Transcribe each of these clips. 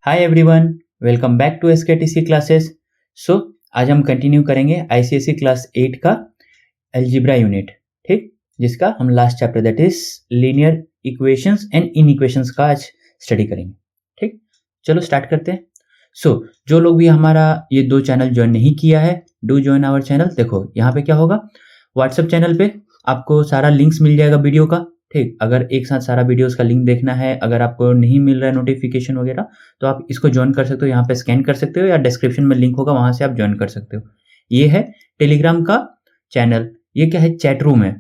Hi everyone, welcome back to SKTC classes. So आज हम continue करेंगे आईसीएसई क्लास 8 का अलजेब्रा यूनिट, ठीक, जिसका हम last chapter that is linear equations and inequations का आज स्टडी करेंगे। ठीक, चलो स्टार्ट करते हैं। जो लोग भी हमारा ये दो चैनल ज्वाइन नहीं किया है, डू ज्वाइन आवर चैनल। देखो यहाँ पे क्या होगा, व्हाट्सएप चैनल पे आपको सारा लिंक्स मिल जाएगा वीडियो का। ठीक, अगर एक साथ सारा वीडियोस का लिंक देखना है, अगर आपको नहीं मिल रहा है नोटिफिकेशन वगैरह, तो आप इसको ज्वाइन कर सकते हो। यहाँ पे स्कैन कर सकते हो या डिस्क्रिप्शन में लिंक होगा, वहां से आप ज्वाइन कर सकते हो। ये है टेलीग्राम का चैनल। ये क्या है, चैट रूम है।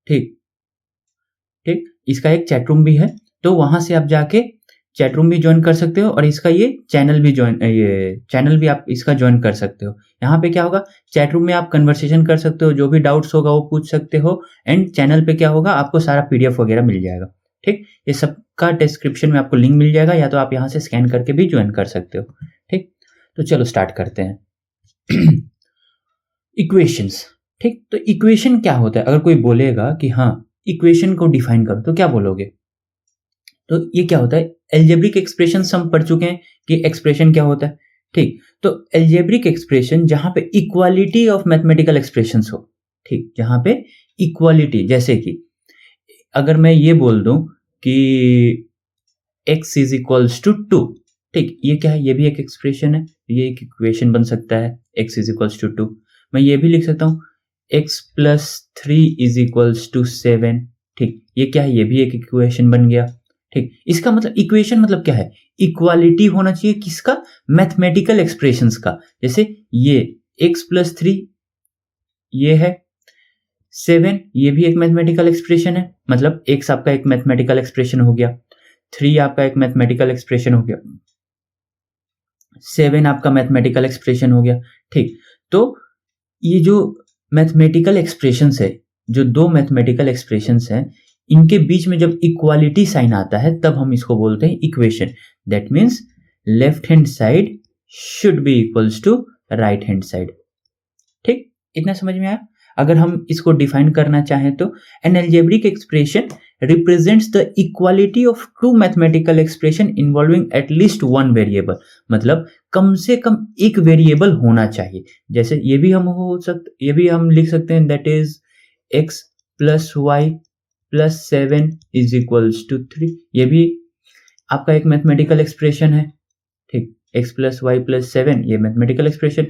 ठीक ठीक, इसका एक चैट रूम भी है, तो वहां से आप जाके चैट रूम भी ज्वाइन कर सकते हो और इसका ये चैनल भी आप इसका ज्वाइन कर सकते हो। यहाँ पे क्या होगा, चैट रूम में आप कन्वर्सेशन कर सकते हो, जो भी डाउट्स होगा वो पूछ सकते हो। एंड चैनल पे क्या होगा, आपको सारा पीडीएफ वगैरह मिल जाएगा। ठीक, ये सबका डिस्क्रिप्शन में आपको लिंक मिल जाएगा, या तो आप यहाँ से स्कैन करके भी ज्वाइन कर सकते हो। ठीक, तो चलो स्टार्ट करते हैं। इक्वेशंस। ठीक, तो इक्वेशन क्या होता है? अगर कोई बोलेगा कि हाँ इक्वेशन को डिफाइन करो, तो क्या बोलोगे? तो ये क्या होता है, एल्जेब्रिक एक्सप्रेशन हम पढ़ चुके हैं कि एक्सप्रेशन क्या होता है। ठीक, तो एल्जेब्रिक एक्सप्रेशन जहां पे इक्वालिटी ऑफ मैथमेटिकल एक्सप्रेशंस हो। ठीक, जहां पे इक्वालिटी, जैसे कि अगर मैं ये बोल दूं कि x इज इक्वल्स टू 2। ठीक, ये क्या है, ये भी एक एक्सप्रेशन है, ये एक इक्वेशन बन सकता है, x इज इक्वल्स टू 2। मैं ये भी लिख सकता हूँ x plus 3 is equals to 7। ठीक, ये क्या है, ये भी एक इक्वेशन बन गया। ठीक, इसका मतलब इक्वेशन मतलब क्या है, इक्वालिटी होना चाहिए किसका, मैथमेटिकल एक्सप्रेशंस का। जैसे ये x प्लस 3 ये है, 7 ये भी एक मैथमेटिकल एक्सप्रेशन है, मतलब x आपका एक मैथमेटिकल एक्सप्रेशन हो गया, 3 आपका एक मैथमेटिकल एक्सप्रेशन हो गया, 7 आपका मैथमेटिकल एक्सप्रेशन हो गया। ठीक, तो ये जो मैथमेटिकल एक्सप्रेशंस है, जो दो मैथमेटिकल एक्सप्रेशंस हैं, इनके बीच में जब इक्वालिटी साइन आता है तब हम इसको बोलते हैं equation. That means left hand side should be equals to right hand side. ठीक, इतना समझ में आया? अगर हम इसको डिफाइन करना चाहें तो an algebraic expression represents the equality of two mathematical expression involving at least one variable. मतलब कम से कम एक वेरिएबल होना चाहिए। जैसे ये भी हम लिख सकते हैं, that is x plus y plus 7 is equals to 3। ये भी आपका एक मैथमेटिकल एक्सप्रेशन है। ठीक, x प्लस वाई प्लस 7 ये मैथमेटिकल एक्सप्रेशन,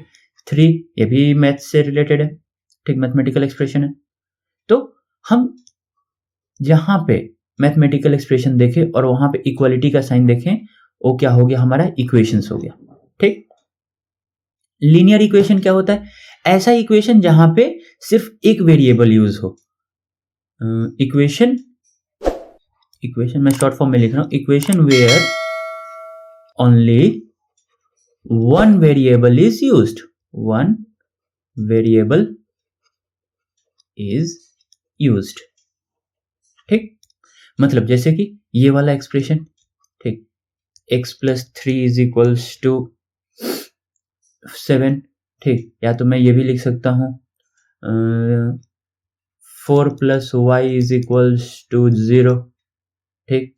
3 ये भी मैथ से रिलेटेड है। ठीक, मैथमेटिकल एक्सप्रेशन है। तो हम जहां पे मैथमेटिकल एक्सप्रेशन देखें और वहां पे इक्वालिटी का साइन देखें, वो क्या हो गया, हमारा इक्वेशंस हो गया। ठीक, लीनियर इक्वेशन क्या होता है, ऐसा इक्वेशन जहां पे सिर्फ एक वेरिएबल यूज हो। इक्वेशन मैं शॉर्ट फॉर्म में लिख रहा हूं, equation where only one variable is used, one variable is used. ठीक, मतलब जैसे कि ये वाला एक्सप्रेशन, ठीक, x plus 3 is equals to 7। ठीक, या तो मैं ये भी लिख सकता हूं 4 plus y is equals to 0। ठीक,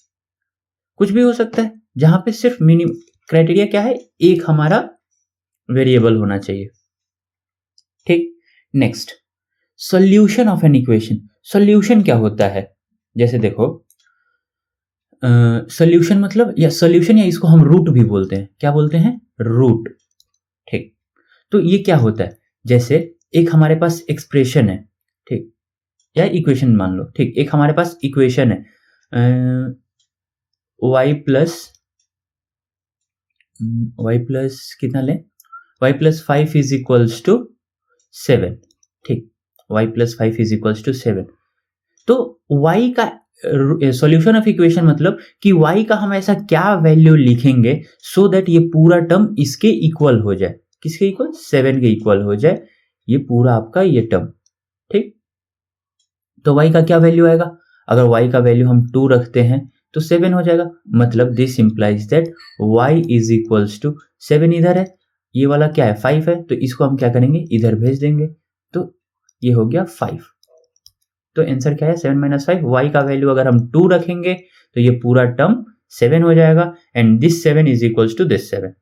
कुछ भी हो सकता है, जहां पे सिर्फ मिनिमम क्राइटेरिया क्या है, एक हमारा वेरिएबल होना चाहिए। ठीक, next, solution of an equation. Solution क्या होता है, जैसे देखो सॉल्यूशन मतलब, या सॉल्यूशन, या इसको हम रूट भी बोलते हैं, क्या बोलते हैं, रूट। ठीक, तो ये क्या होता है, जैसे एक हमारे पास एक्सप्रेशन है, ठीक, या इक्वेशन मान लो। ठीक, एक हमारे पास इक्वेशन है y प्लस कितना लें, y plus 5 is equals to 7। ठीक, y plus 5 is equals to 7। तो y का सॉल्यूशन ऑफ इक्वेशन मतलब कि y का हम ऐसा क्या वैल्यू लिखेंगे सो दैट ये पूरा टर्म इसके इक्वल हो जाए, किसके इक्वल, 7 के इक्वल हो जाए ये पूरा आपका ये टर्म। ठीक, तो y का क्या वैल्यू आएगा, अगर y का वैल्यू हम 2 रखते हैं तो 7 हो जाएगा। मतलब this implies that y is equals to 7 इधर है, ये वाला क्या है, 5 है, तो इसको हम क्या करेंगे, इधर भेज देंगे, तो ये हो गया 5। तो आंसर क्या है, 7 माइनस 5। y का वैल्यू अगर हम 2 रखेंगे तो ये पूरा टर्म 7 हो जाएगा and this 7 is equals to this 7।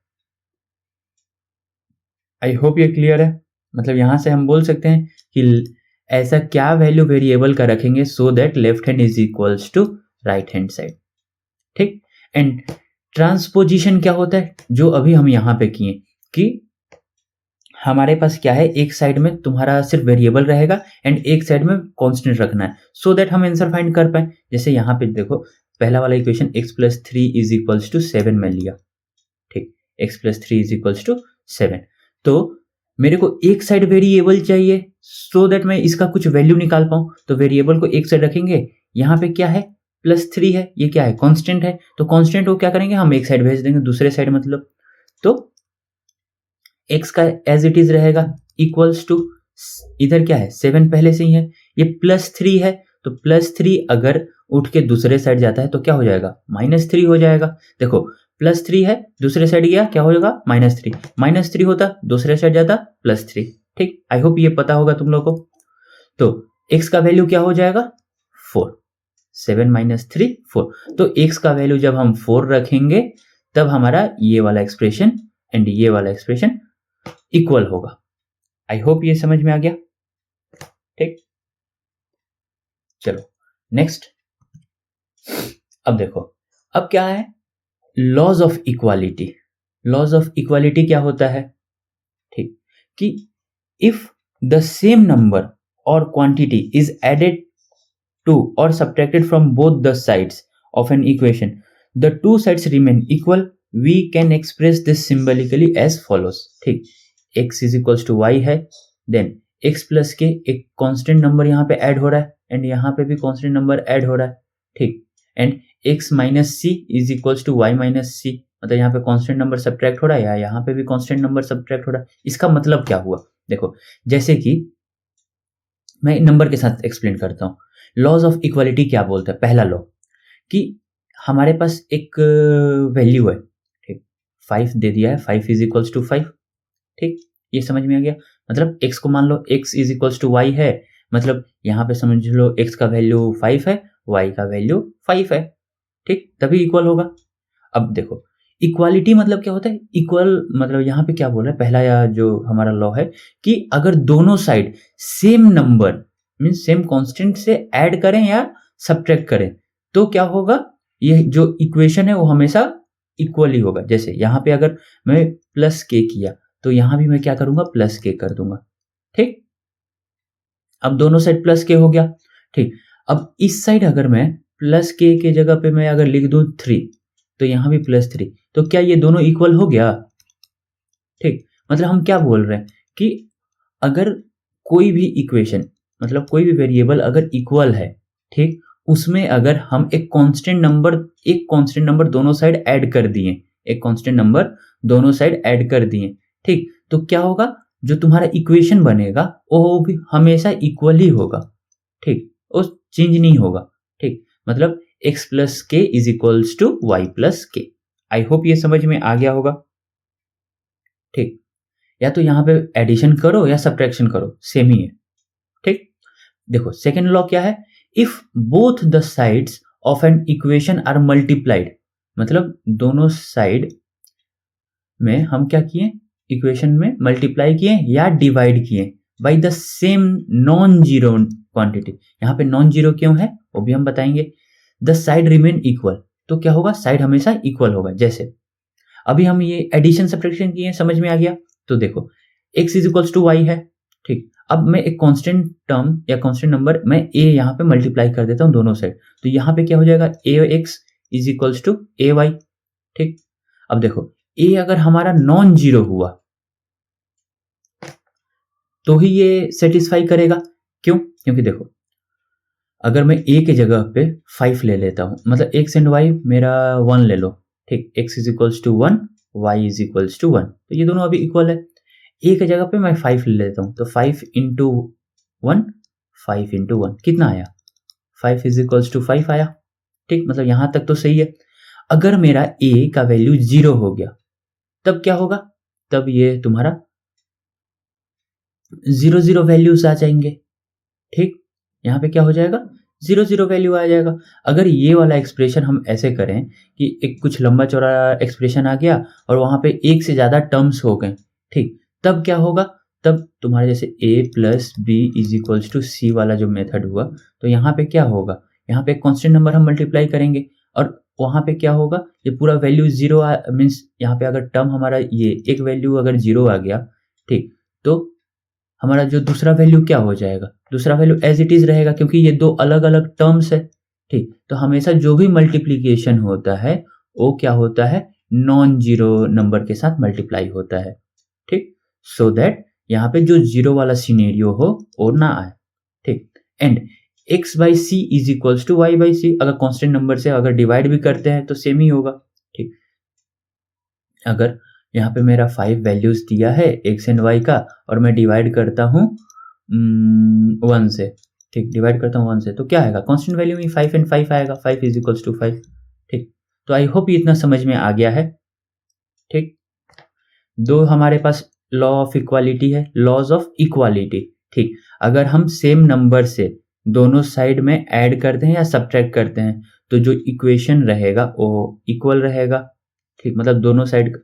I hope ये क्लियर है। मतलब यहां से हम बोल सकते हैं कि ऐसा क्या वैल्यू वेरिएबल का रखेंगे so that left hand is equals to right hand side. ठीक। एंड ट्रांसपोजिशन क्या होता है, जो अभी हम यहां पे किए कि हमारे पास क्या है, एक साइड में तुम्हारा सिर्फ वेरिएबल रहेगा एंड एक साइड में कांस्टेंट रखना है सो दैट हम आंसर फाइंड कर पाए। जैसे यहाँ पे देखो पहला वाला equation x plus 3 is equals to 7 में लिया। ठीक, x plus 3 is equals to 7। तो मेरे को एक साइड वेरिएबल चाहिए सो दैट मैं इसका कुछ वैल्यू निकाल पाऊं। तो वेरिएबल को एक साइड रखेंगे, यहाँ पे क्या है +3 है, ये क्या है कांस्टेंट है। तो कांस्टेंट को क्या करेंगे हम एक साइड भेज देंगे, दूसरे साइड मतलब। तो x का एज इट इज रहेगा इक्वल्स टू, इधर क्या है 7 पहले से ही है, ये +3 है तो +3 अगर उठ के दूसरे साइड जाता है तो क्या हो जाएगा -3 हो जाएगा। देखो +3 है, दूसरे साइड गया क्या हो जाएगा -3, -3 होता दूसरे साइड जाता +3। ठीक, आई होप ये पता होगा तुम लोग को। तो x का वैल्यू क्या हो जाएगा 4, 7 - 3 4। तो x का वैल्यू जब हम 4 रखेंगे तब हमारा ये वाला एक्सप्रेशन एंड ये वाला एक्सप्रेशन इक्वल होगा। आई होप ये समझ में आ गया। ठीक, चलो नेक्स्ट। अब देखो अब क्या है laws of equality. Laws of equality क्या होता है, ठीक, कि इफ द सेम नंबर और क्वांटिटी इज एडेड टू और subtracted from both the sides of an equation, the two sides remain equal, we can express this symbolically as follows. ठीक, x is equals to y है, then x plus के एक constant number यहाँ पे add हो रहा है and यहाँ पे भी कांस्टेंट नंबर ऐड हो रहा है। ठीक, and x minus c is equals to y minus c, मतलब यहाँ पे कांस्टेंट नंबर सब्ट्रैक्ट हो रहा है या यहाँ पे भी कांस्टेंट नंबर सब्ट्रैक्ट हो रहा है। इसका मतलब क्या हुआ, देखो जैसे कि मैं नंबर के साथ एक्सप्लेन करता हूँ। लॉज ऑफ इक्वालिटी क्या बोलता है, पहला लॉ कि हमारे पास एक वैल्यू है, ठीक, 5 दे दिया है, 5 इज इक्वल्स टू 5। ठीक, ये समझ में आ गया। मतलब x को मान लो x is equals to y है, मतलब यहाँ पे समझ लो x का वैल्यू 5 है, y का वैल्यू 5 है। ठीक, तभी इक्वल होगा। अब देखो इक्वालिटी मतलब क्या होता है, इक्वल मतलब यहाँ पे क्या बोल रहा है, पहला या जो हमारा लॉ है कि अगर दोनों side same number mean same constant से ऐड करें या सब्ट्रैक्ट करें तो क्या होगा, ये जो इक्वेशन है वो हमेशा इक्वल ही होगा। जैसे यहाँ पे अगर मैं प्लस के किया तो यहां भी मैं क्या करूंगा प्लस के कर दूंगा। ठीक, अब दोनों साइड प्लस के हो गया। ठीक, अब इस साइड अगर मैं प्लस के जगह पे मैं अगर लिख दूं 3 तो यहां भी +3, तो क्या ये दोनों इक्वल हो गया। ठीक, मतलब हम क्या बोल रहे हैं कि अगर कोई भी इक्वेशन मतलब कोई भी वेरिएबल अगर इक्वल है, ठीक, उसमें अगर हम एक कांस्टेंट नंबर दोनों साइड ऐड कर दिए, एक कांस्टेंट नंबर दोनों साइड ऐड कर दिए, ठीक, तो क्या होगा जो तुम्हारा इक्वेशन बनेगा वो भी हमेशा इक्वल ही होगा। ठीक, वो चेंज नहीं होगा। ठीक, मतलब x plus k is equals to y plus k. I hope ये समझ में आ गया होगा। ठीक, या तो यहां पे एडिशन करो या सब्ट्रैक्शन करो, सेम ही है। ठीक, देखो सेकेंड लॉ क्या है, if both the sides of an equation are multiplied, मतलब दोनों साइड में हम क्या किए इक्वेशन में मल्टीप्लाई किए या डिवाइड किए bye the same non zero quantity. यहाँ पे नॉन जीरो क्यों है वो भी हम बताएंगे। द साइड रिमेन इक्वल, तो क्या होगा साइड हमेशा इक्वल होगा। जैसे अभी हम ये एडिशन सब्ट्रैक्शन किए, समझ में आ गया। तो देखो x is equals to y है, ठीक, अब मैं एक कांस्टेंट टर्म या कांस्टेंट नंबर मैं a यहाँ पे मल्टीप्लाई कर देता हूँ दोनों साइड, तो यहाँ पे क्या हो जाएगा ax is equals to ay। ठीक, अब देखो a अगर हमारा नॉन जीरो हुआ तो ही ये सेटिस्फाई करेगा। क्यों, क्योंकि देखो अगर मैं a के जगह पे 5 ले लेता हूं, मतलब x एंड y मेरा 1 ले लो, ठीक, x is equals to 1, y is equals to 1, तो ये दोनों अभी इक्वल है। a के जगह पे मैं 5 ले लेता हूं, तो 5 इंटू 1, 5 इंटू 1 कितना आया 5 इज इक्वल्स टू 5 आया। ठीक, मतलब यहां तक तो सही है। अगर मेरा a का वैल्यू 0 हो गया तब क्या होगा, तब ये तुम्हारा 0 0 वैल्यूज आ जाएंगे। ठीक, यहाँ पे क्या हो जाएगा जीरो जीरो वैल्यू आ जाएगा। अगर ये वाला एक्सप्रेशन हम ऐसे करें कि एक कुछ लंबा चौड़ा एक्सप्रेशन आ गया और वहां पे एक से ज्यादा टर्म्स हो गए, ठीक, तब क्या होगा, तब तुम्हारे जैसे a plus b is equals to c वाला जो मेथड हुआ, तो यहाँ पे क्या होगा, यहाँ पे कांस्टेंट नंबर हम मल्टीप्लाई करेंगे और वहां पे क्या होगा, ये पूरा वैल्यू जीरो मीन्स यहाँ पे अगर टर्म हमारा ये एक वैल्यू अगर जीरो आ गया, ठीक, तो हमारा जो दूसरा वैल्यू क्या हो जाएगा, दूसरा वैल्यू एज इट इज रहेगा क्योंकि ये दो अलग अलग टर्म्स है, ठीक। तो हमेशा जो भी मल्टीप्लीकेशन होता है वो क्या होता है, नॉन जीरो नंबर के साथ मल्टीप्लाई होता है, ठीक, सो दैट यहाँ पे जो जीरो वाला सिनेरियो हो वो ना आए, ठीक। And x by c is equals to y by c, अगर कांस्टेंट नंबर से अगर डिवाइड भी करते हैं तो सेम ही होगा, ठीक। अगर यहाँ पे मेरा 5 वैल्यूज दिया है x एंड y का और मैं डिवाइड करता हूँ 1 से, ठीक, डिवाइड करता हूँ 1 से, तो क्या आएगा, कांस्टेंट वैल्यू में 5 एंड 5 आएगा, 5 इज इक्वल्स टू 5, ठीक। तो आई होप ये इतना समझ में आ गया है, ठीक। दो हमारे पास लॉ ऑफ इक्वालिटी है, लॉज ऑफ इक्वालिटी, ठीक। अगर हम सेम नंबर से दोनों साइड में ऐड करते हैं या सब्ट्रैक्ट करते हैं तो जो इक्वेशन रहेगा वो इक्वल रहेगा, ठीक, मतलब दोनों साइड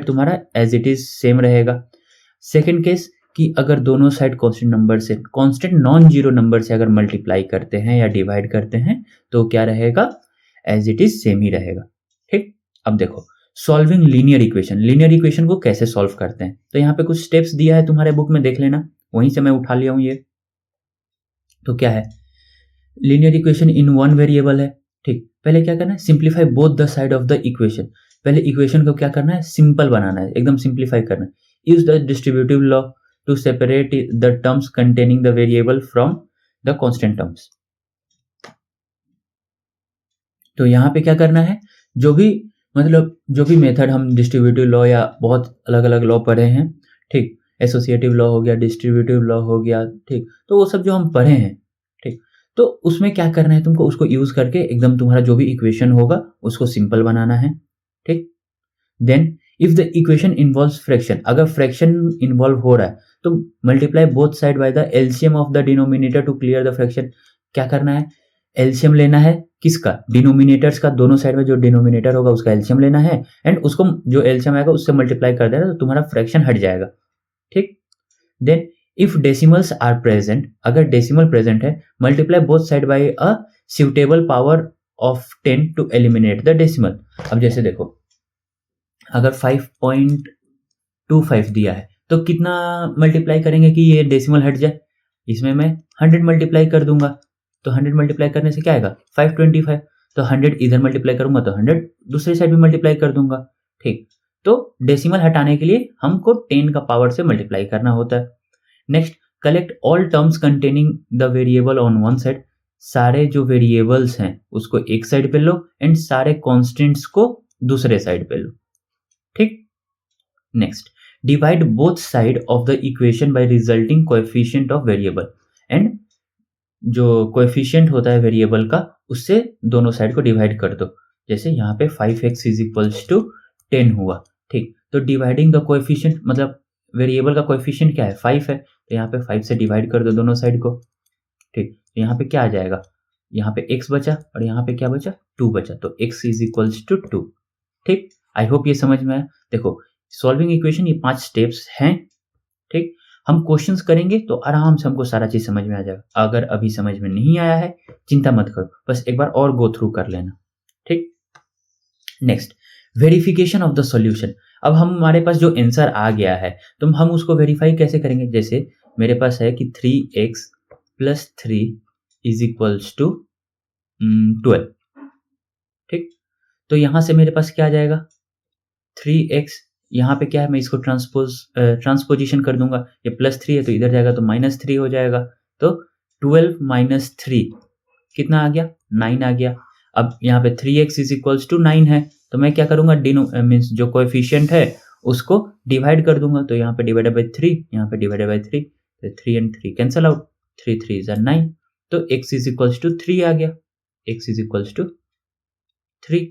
तुम्हारा एज इट इज सेम रहेगा। सेकंड केस कि अगर दोनों साइड कांस्टेंट नंबर से, कांस्टेंट नॉन जीरो नंबर से अगर मल्टीप्लाई करते हैं या डिवाइड करते हैं तो क्या रहेगा, एज इट इज सेम ही रहेगा, ठीक। अब देखो सॉल्विंग लीनियर इक्वेशन को कैसे सॉल्व करते हैं, तो यहाँ पे कुछ स्टेप्स दिया है तुम्हारे बुक में, देख लेना, वहीं से मैं उठा लिया हूं ये। तो क्या है, linear equation in one variable है, ठीक। पहले क्या करना है, simplify both the side of the equation, पहले इक्वेशन को क्या करना है, सिंपल बनाना है, एकदम सिंप्लीफाई करना है। Use the distributive law to separate the terms containing the variable from the constant terms. तो यहाँ पे क्या करना है, जो भी मेथड हम डिस्ट्रीब्यूटिव लॉ या बहुत अलग अलग लॉ पढ़े हैं, ठीक, एसोसिएटिव लॉ हो गया, डिस्ट्रीब्यूटिव लॉ हो गया, ठीक, तो वो सब जो हम पढ़े हैं, ठीक, तो उसमें क्या करना है तुमको, उसको यूज करके एकदम तुम्हारा जो भी इक्वेशन होगा उसको सिंपल बनाना है, ठीक। Then if the equation involves fraction, अगर फ्रैक्शन इन्वॉल्व हो रहा है तो multiply both side by the LCM of the denominator to clear the fraction. क्या करना है, एलसीएम लेना है किसका, डिनोमिनेटर्स का, दोनों साइड में जो डिनोमिनेटर होगा उसका एलसीएम लेना है एंड उसको जो एलसीएम आएगा उससे मल्टीप्लाई कर देना तो तुम्हारा फ्रैक्शन हट जाएगा, ठीक। Then if decimals are present, अगर डेसिमल प्रेजेंट है multiply both side by a suitable power of 10 to eliminate the decimal. अब जैसे देखो अगर 5.25 दिया है तो कितना मल्टीप्लाई करेंगे कि ये डेसिमल हट जाए, इसमें मैं 100 मल्टीप्लाई कर दूंगा, तो 100 मल्टीप्लाई करने से क्या आएगा 525, तो 100 इधर मल्टीप्लाई करूंगा तो 100 दूसरे साइड भी मल्टीप्लाई कर दूंगा, ठीक। तो डेसिमल हटाने के लिए हमको 10 का पावर से मल्टीप्लाई करना होता है। Next, collect all terms containing the variable on one side, सारे जो वेरिएबल्स हैं उसको एक साइड पे लो एंड सारे कॉन्स्टेंट्स को दूसरे साइड पे लो, ठीक। Next, divide both side of the equation by resulting coefficient of variable, and जो कोएफिशिएंट होता है वेरिएबल का उससे दोनों साइड को डिवाइड कर दो। जैसे यहाँ पे 5x इज इक्वल्स टू 10 हुआ, ठीक, तो डिवाइडिंग द कोएफिशिएंट मतलब वेरिएबल का कोएफिशिएंट क्या है 5 है, तो यहाँ पे 5 से डिवाइड कर दो दोनों साइड को, ठीक। यहाँ पे क्या आ जाएगा, यहाँ पे x बचा और यहाँ पे क्या बचा 2 बचा, तो x इज इक्वल्स टू 2, ठीक। आई होप ये समझ में आया। देखो सॉल्विंग इक्वेशन ये 5 स्टेप्स हैं, ठीक। हम क्वेश्चंस करेंगे तो आराम से हमको सारा चीज समझ में आ जाएगा। अगर अभी समझ में नहीं आया है चिंता मत करो, बस एक बार और गो थ्रू कर लेना, ठीक। Next, verification of the solution. अब हमारे पास जो आंसर आ गया है तो हम उसको वेरीफाई कैसे करेंगे, जैसे मेरे पास है कि 3x plus 3 is equals to 12, ठीक। तो यहां से मेरे पास क्या आ जाएगा 3x, यहाँ पे क्या है मैं इसको ट्रांसपोजिशन कर दूंगा, ये +3 है तो इधर जाएगा तो -3 हो जाएगा, तो 12 माइनस 3 कितना आ गया 9 आ गया। अब यहाँ पे 3x इज इक्वल्स टू 9 है तो मैं क्या करूंगा मीन्स जो कोएफिशिएंट है उसको डिवाइड कर दूंगा, तो यहाँ पे डिवाइडेड बाई 3, यहाँ पे डिवाइडेड बाई 3, तो 3 एंड 3 कैंसल आउट, 3 3 इज 9, तो x इज इक्वल्स टू 3 आ गया, x इज इक्वल्स टू 3,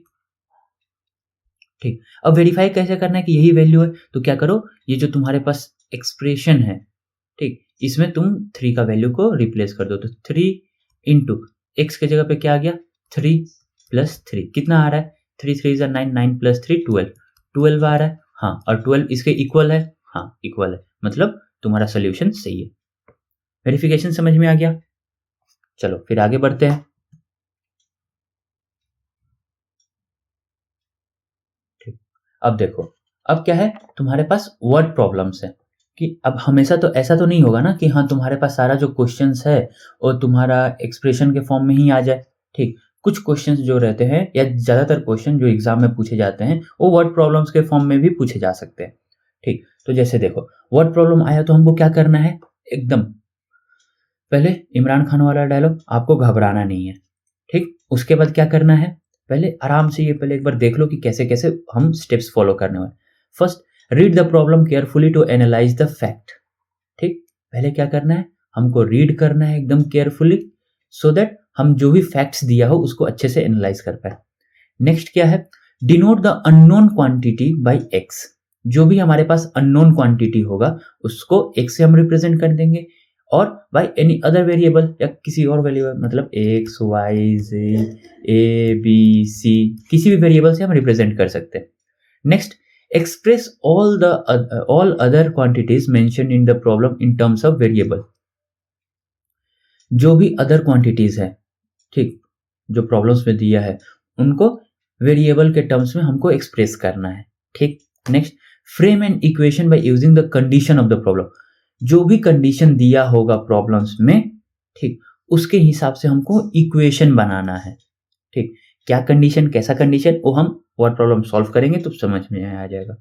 ठीक। अब वेरीफाई कैसे करना है कि यही वैल्यू है, तो क्या करो ये जो तुम्हारे पास एक्सप्रेशन है, ठीक, इसमें तुम 3 का वैल्यू को रिप्लेस कर दो, तो 3 इंटू एक्स के जगह पे क्या आ गया 3 + 3 कितना आ रहा है 3 3 9 9 + 3 12 12 आ रहा है हाँ और 12 इसके इक्वल है हाँ इक्वल है मतलब तुम्हारा सोल्यूशन सही है। वेरिफिकेशन समझ में आ गया। चलो फिर आगे बढ़ते हैं। ठीक अब देखो अब क्या है तुम्हारे पास वर्ड प्रॉब्लम्स है कि अब हमेशा तो ऐसा तो नहीं होगा ना कि हाँ तुम्हारे पास सारा जो क्वेश्चंस है वो तुम्हारा एक्सप्रेशन के फॉर्म में ही आ जाए। ठीक कुछ क्वेश्चंस जो रहते हैं या ज़्यादातर क्वेश्चन जो एग्जाम में पूछे जाते हैं वो वर्ड प्रॉब्लम्स के फॉर्म में भी पूछे जा सकते हैं। ठीक तो जैसे देखो वर्ड प्रॉब्लम आया तो हमको क्या करना है एकदम पहले इमरान खान वाला डायलॉग आपको घबराना नहीं है। ठीक उसके बाद क्या करना है पहले आराम से ये पहले एक बार देख लो कि कैसे कैसे हम स्टेप्स फॉलो करने वाले। First read the problem carefully to analyze the fact. ठीक पहले क्या करना है हमको रीड करना है एकदम केयरफुली सो दैट हम जो भी फैक्ट्स दिया हो उसको अच्छे से एनालाइज कर पाए। नेक्स्ट क्या है denote the unknown quantity by x. जो भी हमारे पास अननोन क्वांटिटी होगा उसको एक्स से हम रिप्रेजेंट कर देंगे और बाय एनी अदर वेरिएबल या किसी और वेरिएबल मतलब x y z a b c किसी भी वेरिएबल से हम रिप्रेजेंट कर सकते हैं। Next express all other quantities mentioned in the problem in terms of variable। जो भी अदर क्वांटिटीज है ठीक जो प्रॉब्लम्स में दिया है उनको वेरिएबल के टर्म्स में हमको एक्सप्रेस करना है। ठीक next frame an equation by using the condition of the problem. जो भी कंडीशन दिया होगा प्रॉब्लम्स में ठीक उसके हिसाब से हमको इक्वेशन बनाना है। ठीक क्या कंडीशन कैसा कंडीशन वो हम वर्ड प्रॉब्लम सॉल्व करेंगे तो समझ में आ जाएगा।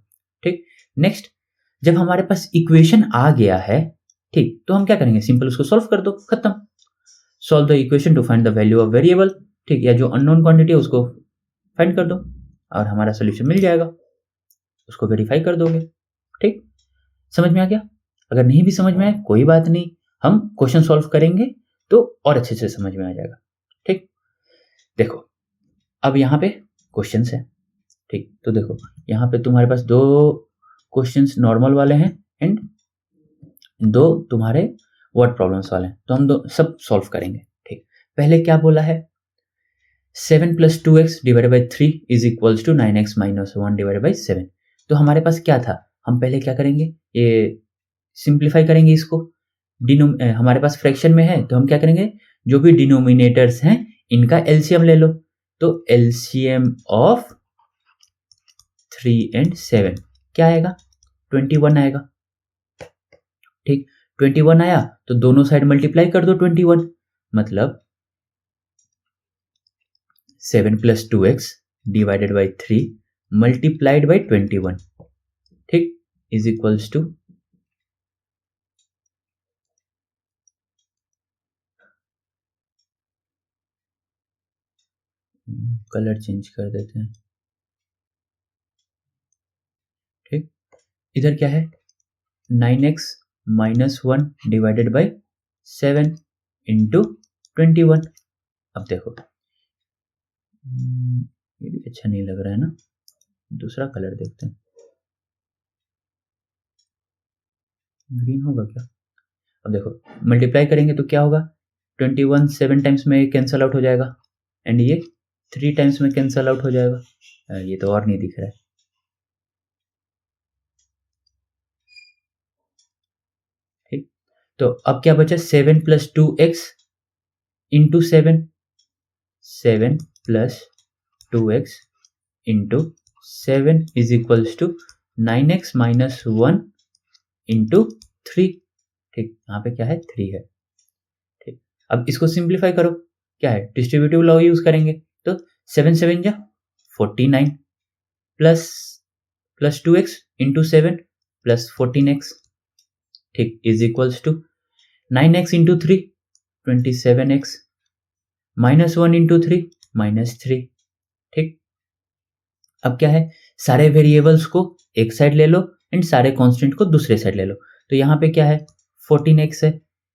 ठीक नेक्स्ट जब हमारे पास इक्वेशन आ गया है ठीक तो हम क्या करेंगे सिंपल उसको सॉल्व कर दो खत्म। Solve the equation two find the value of variable. ठीक या जो अननोन क्वांटिटी है उसको फाइंड कर दो और हमारा सोल्यूशन मिल जाएगा उसको वेरीफाई कर दोगे। ठीक समझ में आ गया। अगर नहीं भी समझ में आए कोई बात नहीं हम क्वेश्चन सॉल्व करेंगे तो और अच्छे से समझ में आ जाएगा। ठीक देखो अब यहाँ पे क्वेश्चंस है। ठीक तो देखो यहाँ पे तुम्हारे पास दो क्वेश्चंस नॉर्मल वाले हैं एंड दो तुम्हारे वर्ड प्रॉब्लम्स वाले हैं तो हम दो सब सॉल्व करेंगे। ठीक पहले क्या बोला है 7 + 2x divided by 3 is equals to 9x - 1 divided by 7। तो हमारे पास क्या था हम पहले क्या करेंगे ये सिंप्लीफाई करेंगे इसको हमारे पास फ्रैक्शन में है तो हम क्या करेंगे जो भी डिनोमिनेटर्स हैं इनका एलसीएम ले लो। तो एलसीएम ऑफ 3 and 7 क्या आएगा 21 आएगा। ठीक 21 आया तो दोनों साइड मल्टीप्लाई कर दो 21 मतलब 7 + 2x divided by 3 multiplied by 21 ठीक is equals to colour change कर देते हैं। ठीक इधर क्या है 9x - 1 डिवाइडेड बाई 7 इंटू 21। अब देखो ये भी अच्छा नहीं लग रहा है ना दूसरा कलर देखते हैं ग्रीन होगा क्या। अब देखो मल्टीप्लाई करेंगे तो क्या होगा 21 7 टाइम्स में कैंसल आउट हो जाएगा एंड ये 3 टाइम्स में कैंसल आउट हो जाएगा। ये तो और नहीं दिख रहा है। ठीक तो अब क्या बचा 7 + 2x into 7 7 + 2x into 7 is equals to 9x - 1 into 3। ठीक यहाँ पे क्या है 3 है। ठीक अब इसको सिंप्लीफाई करो क्या है डिस्ट्रीब्यूटिव लॉ यूज करेंगे तो 7 7 जा 49 plus 2x into 7 plus 14x ठीक is equals to 9x into 3 27x -1 into 3 -3। ठीक अब क्या है सारे वेरिएबल्स को एक साइड ले लो एंड सारे कांस्टेंट को दूसरे साइड ले लो। तो यहाँ पे क्या है 14x है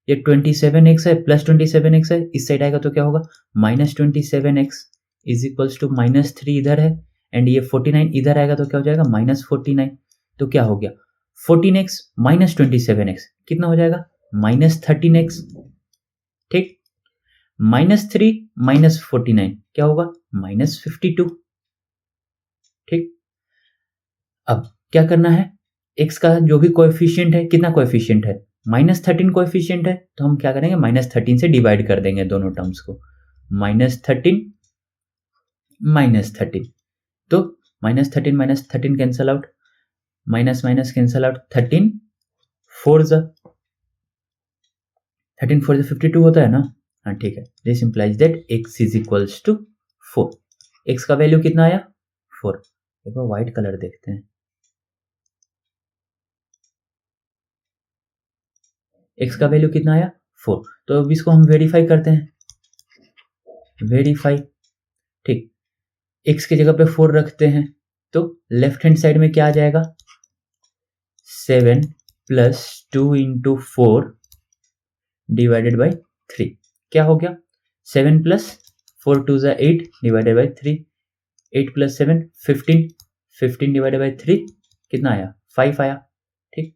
ये 27x है प्लस 27x है इस साइड आएगा तो क्या होगा -27x इज इक्वल्स टू -3 इधर है एंड ये 49 इधर आएगा तो क्या हो जाएगा -49। तो क्या हो गया 14x - 27x कितना हो जाएगा -13x। ठीक -3 -49 क्या होगा? -52। ठीक, अब क्या करना है? x का जो भी कोएफिशिएंट है, कितना कोएफिशिएंट है? -13 कोएफिशिएंट है, तो हम क्या करेंगे? -13 से डिवाइड कर देंगे दोनों टर्म्स को। -13 -13, तो -13 cancel out, minus minus cancel out, 13 4 52 होता है ना? हाँ ठीक है। This implies that x is equals to 4। x का वैल्यू कितना आया? 4। एक बार व्हाइट कलर देखते हैं। x का वैल्यू कितना आया? 4। तो अब इसको हम वेरीफाई करते हैं। वेरीफाई, ठीक, x की जगह पे 4 रखते हैं, तो लेफ्ट हैंड साइड में क्या आ जाएगा? 7 प्लस 2 इंटू 4 डिवाइडेड बाई 3। क्या हो गया? 7 प्लस 4 टू ज़ा 8 divided by 3। 8 plus 7 15, 15 divided by 3 कितना आया? 5 आया। ठीक,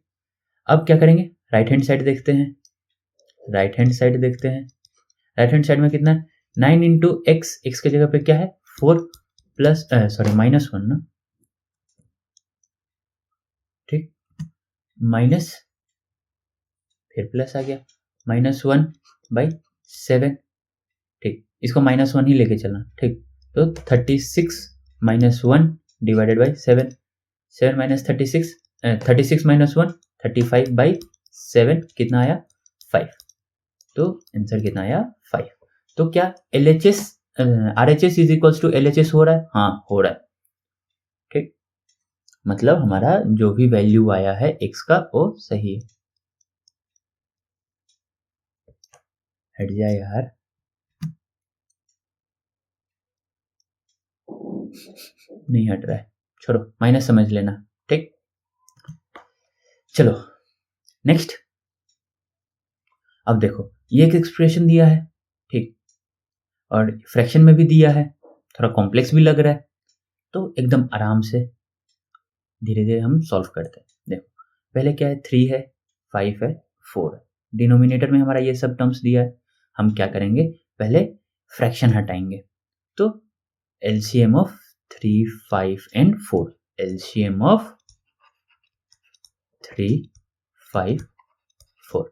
अब क्या करेंगे? राइट हैंड साइड देखते हैं। राइट हैंड साइड देखते हैं। राइट हैंड साइड में कितना है? 9 इंटू एक्स, एक्स की जगह पे क्या है? 4 प्लस सॉरी -1 ना, ठीक, माइनस फिर प्लस आ गया, -1 बाई 7। ठीक, इसको -1 ही लेके चलना। ठीक, तो 36 -1 डिवाइडेड बाई 7। 7 माइनस 36, 36 -1 35 बाई 7 कितना आया? 5। तो आंसर कितना आया? 5। तो क्या LHS RHS is equals to LHS हो रहा है? हाँ हो रहा है। ठीक, मतलब हमारा जो भी वैल्यू आया है x का वो सही है। हट जाए यार, नहीं हट रहा है, छोड़ो, माइनस समझ लेना। ठीक, चलो नेक्स्ट। अब देखो ये एक एक्सप्रेशन दिया है, ठीक, और फ्रैक्शन में भी दिया है, थोड़ा कॉम्प्लेक्स भी लग रहा है, तो एकदम आराम से धीरे धीरे हम सॉल्व करते हैं। देखो पहले क्या है? 3 है, 5 है, 4 है, डिनोमिनेटर में हमारा ये सब टर्म्स दिया है। हम क्या करेंगे? पहले फ्रैक्शन हटाएंगे, तो LCM of 3, 5 and 4, LCM of 3, 5, 4,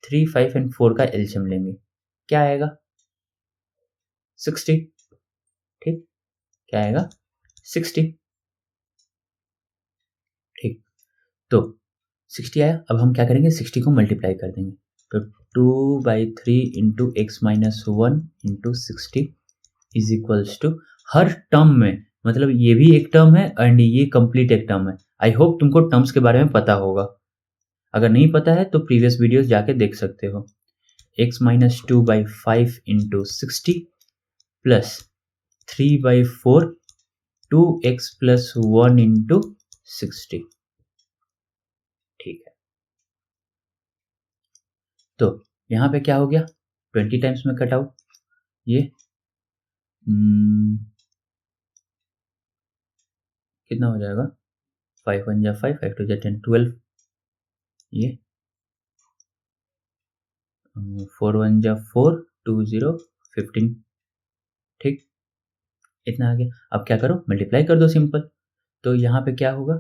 3, 5 and 4 का एलसीएम लेंगे, क्या आएगा? 60। ठीक, क्या आएगा? 60। ठीक, तो 60 आया। अब हम क्या करेंगे? 60 को मल्टीप्लाई कर देंगे, तो 2/3 into x minus 1 into 60 is equals to, हर टर्म में, मतलब ये भी एक टर्म है एंड ये कंप्लीट एक टर्म है। आई होप तुमको टर्म्स के बारे में पता होगा, अगर नहीं पता है तो प्रीवियस वीडियोस जाके देख सकते हो। x minus 2/5 into 60 plus 3/4 2x plus 1 into 60। ठीक है, तो यहाँ पे क्या हो गया? 20 टाइम्स में कट आउट, ये कितना हो जाएगा? 5 1 जा 5, 5 2 जा 10, 12, ये 4 1 जा 4, 2 0 15। ठीक, इतना आ गया। अब क्या करो? मल्टीप्लाई कर दो सिंपल। तो यहाँ पे क्या होगा?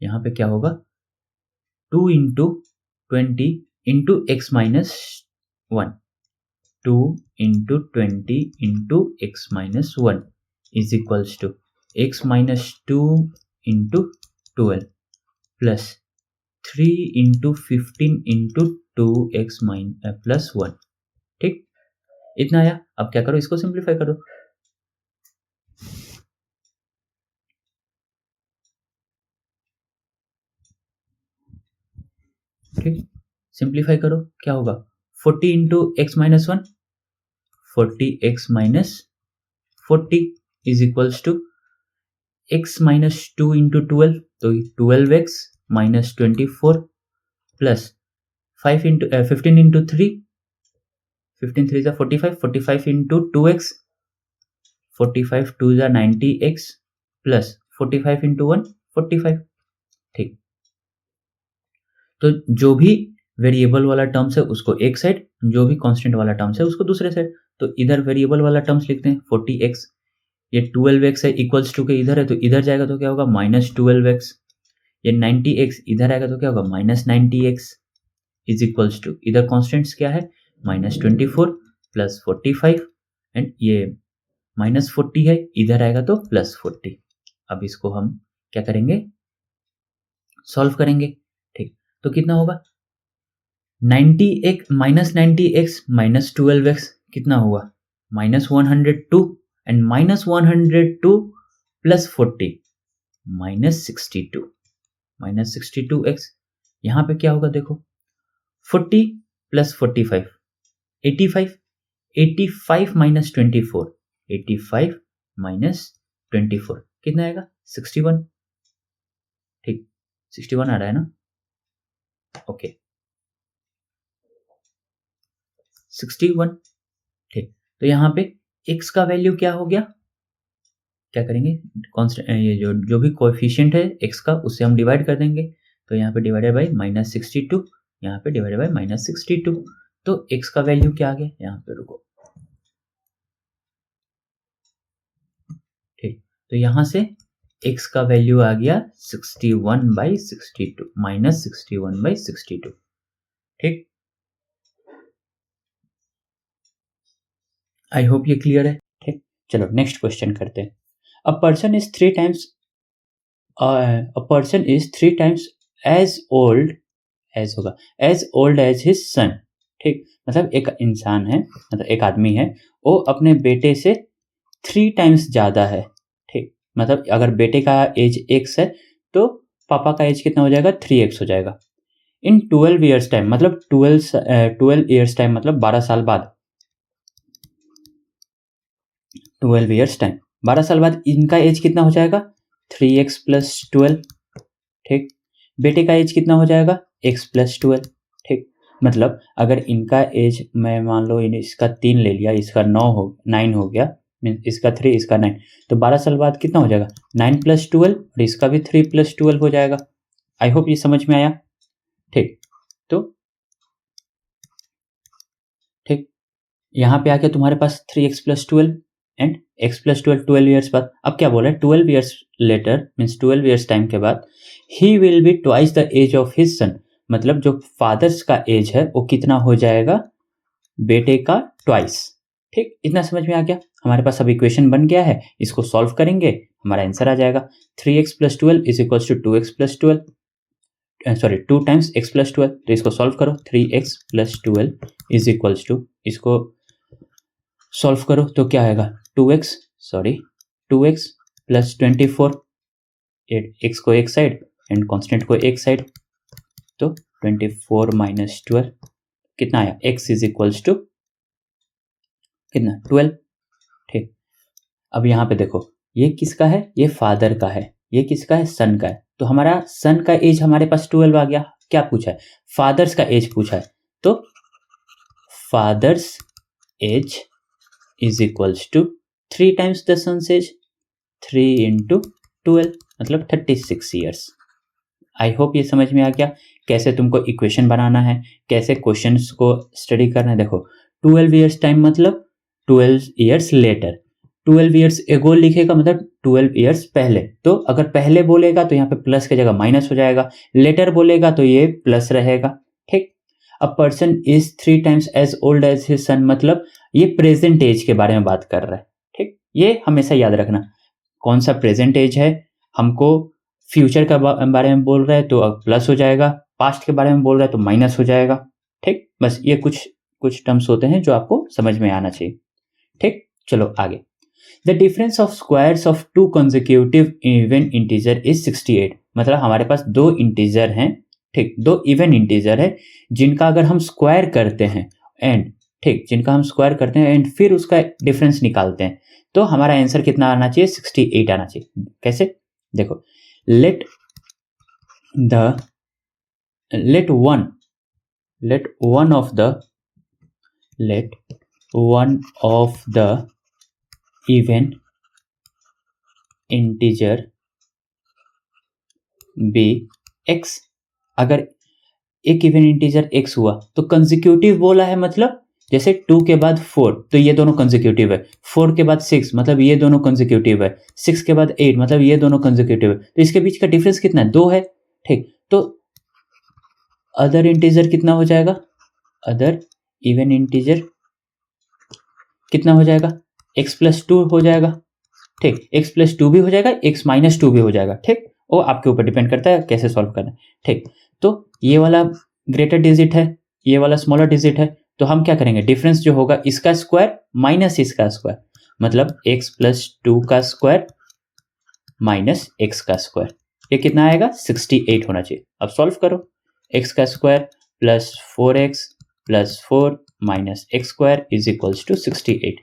यहाँ पे क्या होगा? 2 into 20 into x minus 1, 2 into 20 into x minus 1 is equals to x minus 2 into 12 plus 3 into 15 into 2x plus 1। ठीक, इतना आया। अब क्या करो? इसको सिंप्लीफाई करो। ठीक, सिंप्लीफाई करो, क्या होगा? 40 into x minus 1, 40x minus 40 is equals to x minus 2 into 12, तो 12x minus 24 plus 5 into 15 into 3, 15 3 जा 45, 45 इंटू 2x, 45 2 जा 90x प्लस 45 इंटू 1 45। ठीक, तो जो भी वेरिएबल वाला टर्म्स है उसको एक साइड, जो भी कांस्टेंट वाला टर्म्स है उसको दूसरे साइड, तो इधर वेरिएबल वाला टर्म्स लिखते हैं 40x, ये 12x है इक्वल्स टू के इधर है तो इधर जाएगा तो क्या होगा -12x, ये 90x इधर आएगा तो क्या होगा -90x इज इक्वल्स टू, इधर कांस्टेंट्स क्या है -24 प्लस 45 एंड ये -40 है, इधर आएगा तो +40। अब इसको हम क्या करेंगे, सॉल्व करेंगे। ठीक, तो कितना होगा 90x -12x कितना हुआ -102 एंड -102 प्लस 40 -62, -62x, यहाँ पे क्या होगा देखो 40 प्लस 45 85, 85 माइनस 24, 85 माइनस 24 कितना आएगा 61। ठीक, 61 आ रहा है ना, ओके 61। ठीक, तो यहाँ पे x का वैल्यू क्या हो गया, क्या करेंगे कांस्टेंट, ये जो भी कोएफिशिएंट है x का उससे हम डिवाइड कर देंगे, तो यहाँ पे डिवाइडेड बाई -62, यहाँ पे डिवाइडेड बाई -62, तो x का वैल्यू क्या आ गया, यहाँ पे रुको, ठीक, तो यहाँ से x का वैल्यू आ गया 61/62 -61/62। ठीक, आई होप ये क्लियर है। ठीक, चलो नेक्स्ट क्वेश्चन करते हैं। A person is three times as old as होगा as old as his son. ठीक, मतलब एक इंसान है, मतलब एक आदमी है, वो अपने बेटे से 3 टाइम्स ज़्यादा है। ठीक, मतलब अगर बेटे का एज x है तो पापा का एज कितना हो जाएगा 3x हो जाएगा। इन 12 ईयर्स टाइम, मतलब 12 ईयर्स टाइम मतलब 12 साल बाद, 12 ईयर्स टाइम 12 साल बाद इनका एज कितना हो जाएगा 3x प्लस 12। ठीक, बेटे का एज कितना हो जाएगा x प्लस 12। ठीक, मतलब अगर इनका एज मैं मान लो इसका 3 ले लिया, इसका 9 हो गया, मीन इसका 3 इसका 9, तो 12 साल बाद कितना हो जाएगा 9 प्लस 12 और इसका भी 3 प्लस 12 हो जाएगा। आई होप ये समझ में आया। ठीक, तो ठीक, यहाँ पे आके तुम्हारे पास 3x plus 12 and x plus 12 years बाद, अब क्या बोल रहा है 12 years later means 12 years time के बाद he will be twice the age of his son, मतलब जो फादर्स का एज है वो कितना हो जाएगा बेटे का ट्वाइस। ठीक, इतना समझ में आ गया। हमारे पास अब इक्वेशन बन गया है, इसको सॉल्व करेंगे हमारा आंसर आ जाएगा 3x plus 12 is equals to 2x plus 12, sorry 2 times x plus 12, तो इसको सॉल्व करो 3x plus 12 is equals to, इसको सॉल्व करो तो क्या आएगा 2x प्लस 24, x को एक साइड एंड कांस्टेंट को एक साइड, तो 24 माइनस 12 कितना आया x इज इक्वल्स टू कितना 12। ठीक, अब यहाँ पे देखो ये किसका है, ये फादर का है, ये किसका है सन का है, तो हमारा सन का एज हमारे पास 12 आ गया। क्या पूछा है फादर्स का एज पूछा है, तो father's age is equals to 3 times the son's age, 3 into 12 मतलब 36 ईयर्स। आई होप ये समझ में आ गया कैसे तुमको इक्वेशन बनाना है, कैसे क्वेश्चंस को स्टडी करना है। देखो 12 ईयर्स टाइम मतलब 12 ईयर्स लेटर, 12 ईयर्स एगो लिखेगा मतलब 12 ईयर्स पहले, तो अगर पहले बोलेगा तो यहाँ पे प्लस की जगह माइनस हो जाएगा, लेटर बोलेगा तो ये प्लस रहेगा। ठीक, a person is 3 times as old as his son, मतलब ये प्रेजेंट एज के बारे में बात कर रहा है। ठीक, ये हमेशा याद रखना कौन सा प्रेजेंट एज है, हमको फ्यूचर का बारे में बोल रहा है तो प्लस हो जाएगा, पास्ट के बारे में बोल रहा है तो माइनस हो जाएगा। ठीक, बस ये कुछ टर्म्स होते हैं जो आपको समझ में आना चाहिए। ठीक, चलो आगे। The difference of squares of 2 consecutive even integer is 68, मतलब हमारे पास 2 इंटीजर हैं। ठीक, 2 इवन इंटीजर है जिनका अगर हम स्क्वायर करते हैं एंड ठीक जिनका हम स्क्वायर करते हैं एंड फिर उसका डिफरेंस निकालते हैं, तो हमारा आंसर कितना आना चाहिए 68 आना चाहिए। कैसे देखो, let one of the even integer be x, अगर एक इवन इंटीजर x हुआ तो कंसेक्यूटिव बोला है, मतलब जैसे 2 के बाद 4 तो ये दोनों कंसेक्यूटिव है, 4 के बाद 6 मतलब ये दोनों कंसेक्यूटिव है, 6 के बाद 8 मतलब ये दोनों कंसेक्यूटिव है, तो इसके बीच का डिफरेंस कितना है, 2 है। ठीक, तो अदर इंटीजर कितना हो जाएगा, अदर इवन इंटीजर कितना हो जाएगा, x+2 हो जाएगा। ठीक, x+2 भी हो जाएगा, x-2 भी हो जाएगा। ठीक, वो आपके ऊपर डिपेंड करता है कैसे सॉल्व करना है। ठीक, तो ये वाला ग्रेटर डिजिट है, ये वाला स्मॉलर डिजिट है, तो हम क्या करेंगे, डिफरेंस जो होगा इसका स्क्वायर माइनस इसका स्क्वायर, मतलब x+2 का स्क्वायर माइनस x का स्क्वायर, ये कितना आएगा 68 होना चाहिए। अब सॉल्व करो, x का square plus 4x plus 4 minus x square is equals to 68।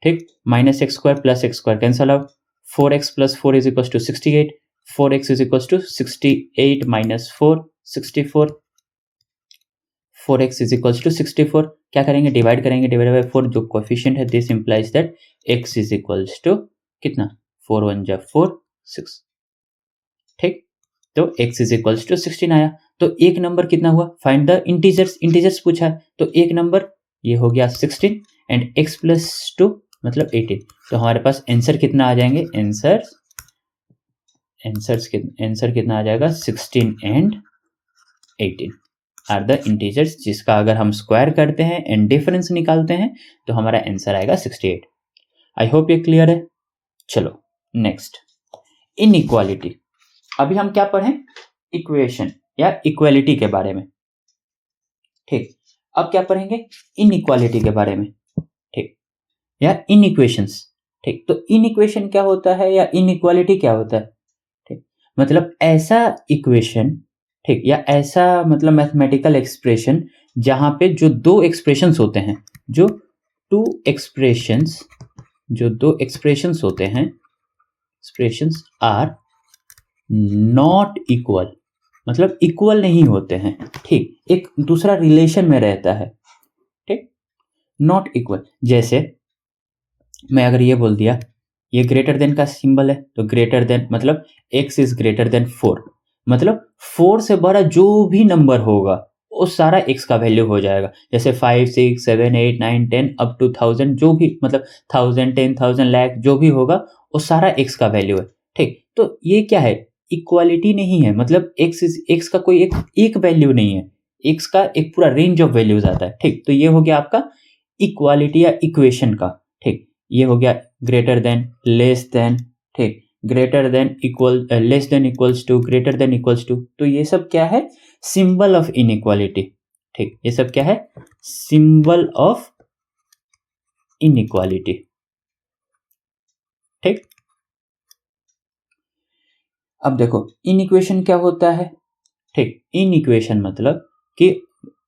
ठीक, minus x square plus x square cancel out, 4x plus 4 is equals to 68, 4x is equals to 68 minus 4 64, 4x is equals to 64, क्या करेंगे divide करेंगे, divide by 4 जो coefficient है, this implies that x is equals to कितना 4 1 जा 4 6। ठीक, तो x is equals to 16 आया। तो एक नंबर कितना हुआ, फाइंड द इंटीजर्स, इंटीजर्स पूछा है, तो एक नंबर ये हो गया 16 एंड x+2 मतलब 18, तो हमारे पास आंसर कितना आ जाएंगे, आंसर कितना आ जाएगा 16 एंड 18 आर द इंटीजर्स, जिसका अगर हम स्क्वायर करते हैं एंड डिफरेंस निकालते हैं तो हमारा आंसर आएगा 68। आई होप ये क्लियर है। चलो नेक्स्ट, इनइक्वालिटी। अभी हम क्या पढ़ें, इक्वेशन या इक्वालिटी के बारे में। ठीक, अब क्या पढ़ेंगे, इनइक्वालिटी के बारे में। ठीक, या इनइक्वेशंस। ठीक, तो इनइक्वेशन क्या होता है या इनइक्वालिटी क्या होता है। ठीक, मतलब ऐसा इक्वेशन, ठीक, या ऐसा मतलब मैथमेटिकल एक्सप्रेशन जहां पे जो दो एक्सप्रेशंस होते हैं, जो दो एक्सप्रेशंस होते हैं, एक्सप्रेशंस आर नॉट इक्वल, मतलब इक्वल नहीं होते हैं। ठीक, एक दूसरा रिलेशन में रहता है। ठीक, नॉट इक्वल, जैसे मैं अगर ये बोल दिया ये ग्रेटर देन का सिंबल है, तो ग्रेटर देन मतलब x इज ग्रेटर देन 4, मतलब 4 से बड़ा जो भी नंबर होगा वो सारा x का वैल्यू हो जाएगा। जैसे 5 6 7 8 9 10 अप टू 1000, जो भी मतलब 1000 10,000 लाख जो भी होगा वो सारा x का वैल्यू है। ठीक, तो ये क्या है, इक्वालिटी नहीं है, मतलब x का कोई एक वैल्यू नहीं है, x का एक पूरा रेंज ऑफ वैल्यूज आता है। ठीक, तो ये हो गया आपका इक्वालिटी या इक्वेशन का। ठीक, ये हो गया ग्रेटर देन, लेस देन, ठीक, greater than equal, less than equals to, greater than equals to, तो ये सब क्या है, सिंबल ऑफ इनइक्वालिटी। ठीक, ये सब क्या है, सिंबल ऑफ इनइक्वालिटी। ठीक, अब देखो इनइक्वेशन क्या होता है। ठीक, इनइक्वेशन मतलब कि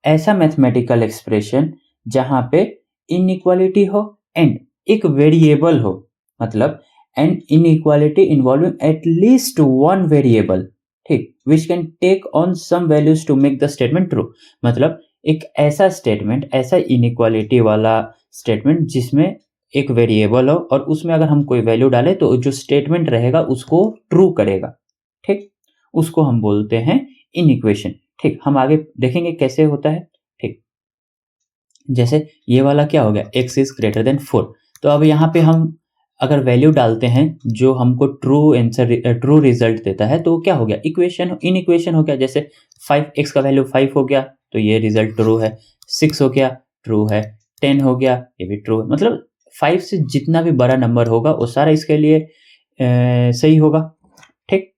ऐसा मैथमेटिकल एक्सप्रेशन जहां पे इनइक्वालिटी हो एंड एक वेरिएबल हो, मतलब an inequality involving at least one variable, ठीक, which can take on some values to make the statement true. मतलब एक ऐसा स्टेटमेंट, ऐसा इनइक्वालिटी वाला स्टेटमेंट जिसमें एक वेरिएबल हो और उसमें अगर हम कोई वैल्यू डालें तो जो स्टेटमेंट रहेगा उसको ट्रू करेगा। ठीक, उसको हम बोलते हैं इनइक्वेशन। ठीक, हम आगे देखेंगे कैसे होता है। ठीक, जैसे ये वाला क्या हो गया, x इज ग्रेटर देन 4, तो अब यहाँ पे हम अगर वैल्यू डालते हैं जो हमको ट्रू रिजल्ट देता है, तो क्या हो गया, इक्वेशन इनइक्वेशन हो गया। जैसे 5x का वैल्यू 5 हो गया तो ये रिजल्ट ट्रू है, 6 हो गया ट्रू है, 10 हो गया ये भी ट्रू है, मतलब 5 से जितना भी बड़ा नंबर होगा वो सारा इसके लिए सही होगा। ठीक,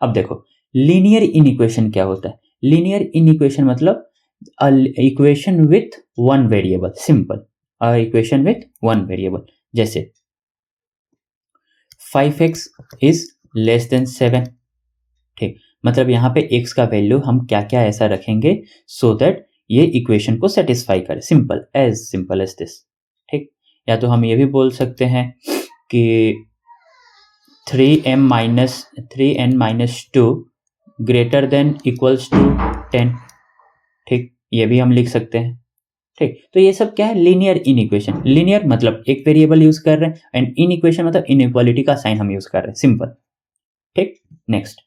अब देखो लीनियर इनइक्वेशन क्या होता है। लीनियर इनइक्वेशन मतलब equation with one variable, simple equation with one variable. जैसे 5x इज लेस देन 7। ठीक, मतलब यहाँ पे x का वैल्यू हम क्या क्या ऐसा रखेंगे सो दैट ये इक्वेशन को सेटिस्फाई करे, सिंपल एज दिस। ठीक, या तो हम ये भी बोल सकते हैं कि 3n-2 greater than equals to 10। ठीक, ये भी हम लिख सकते हैं। ठीक, तो ये सब क्या है, लीनियर इनइक्वेशन। लीनियर मतलब एक वेरिएबल यूज कर रहे हैं एंड इनइक्वेशन मतलब इनइक्वालिटी का साइन हम यूज कर रहे हैं, सिंपल। ठीक, next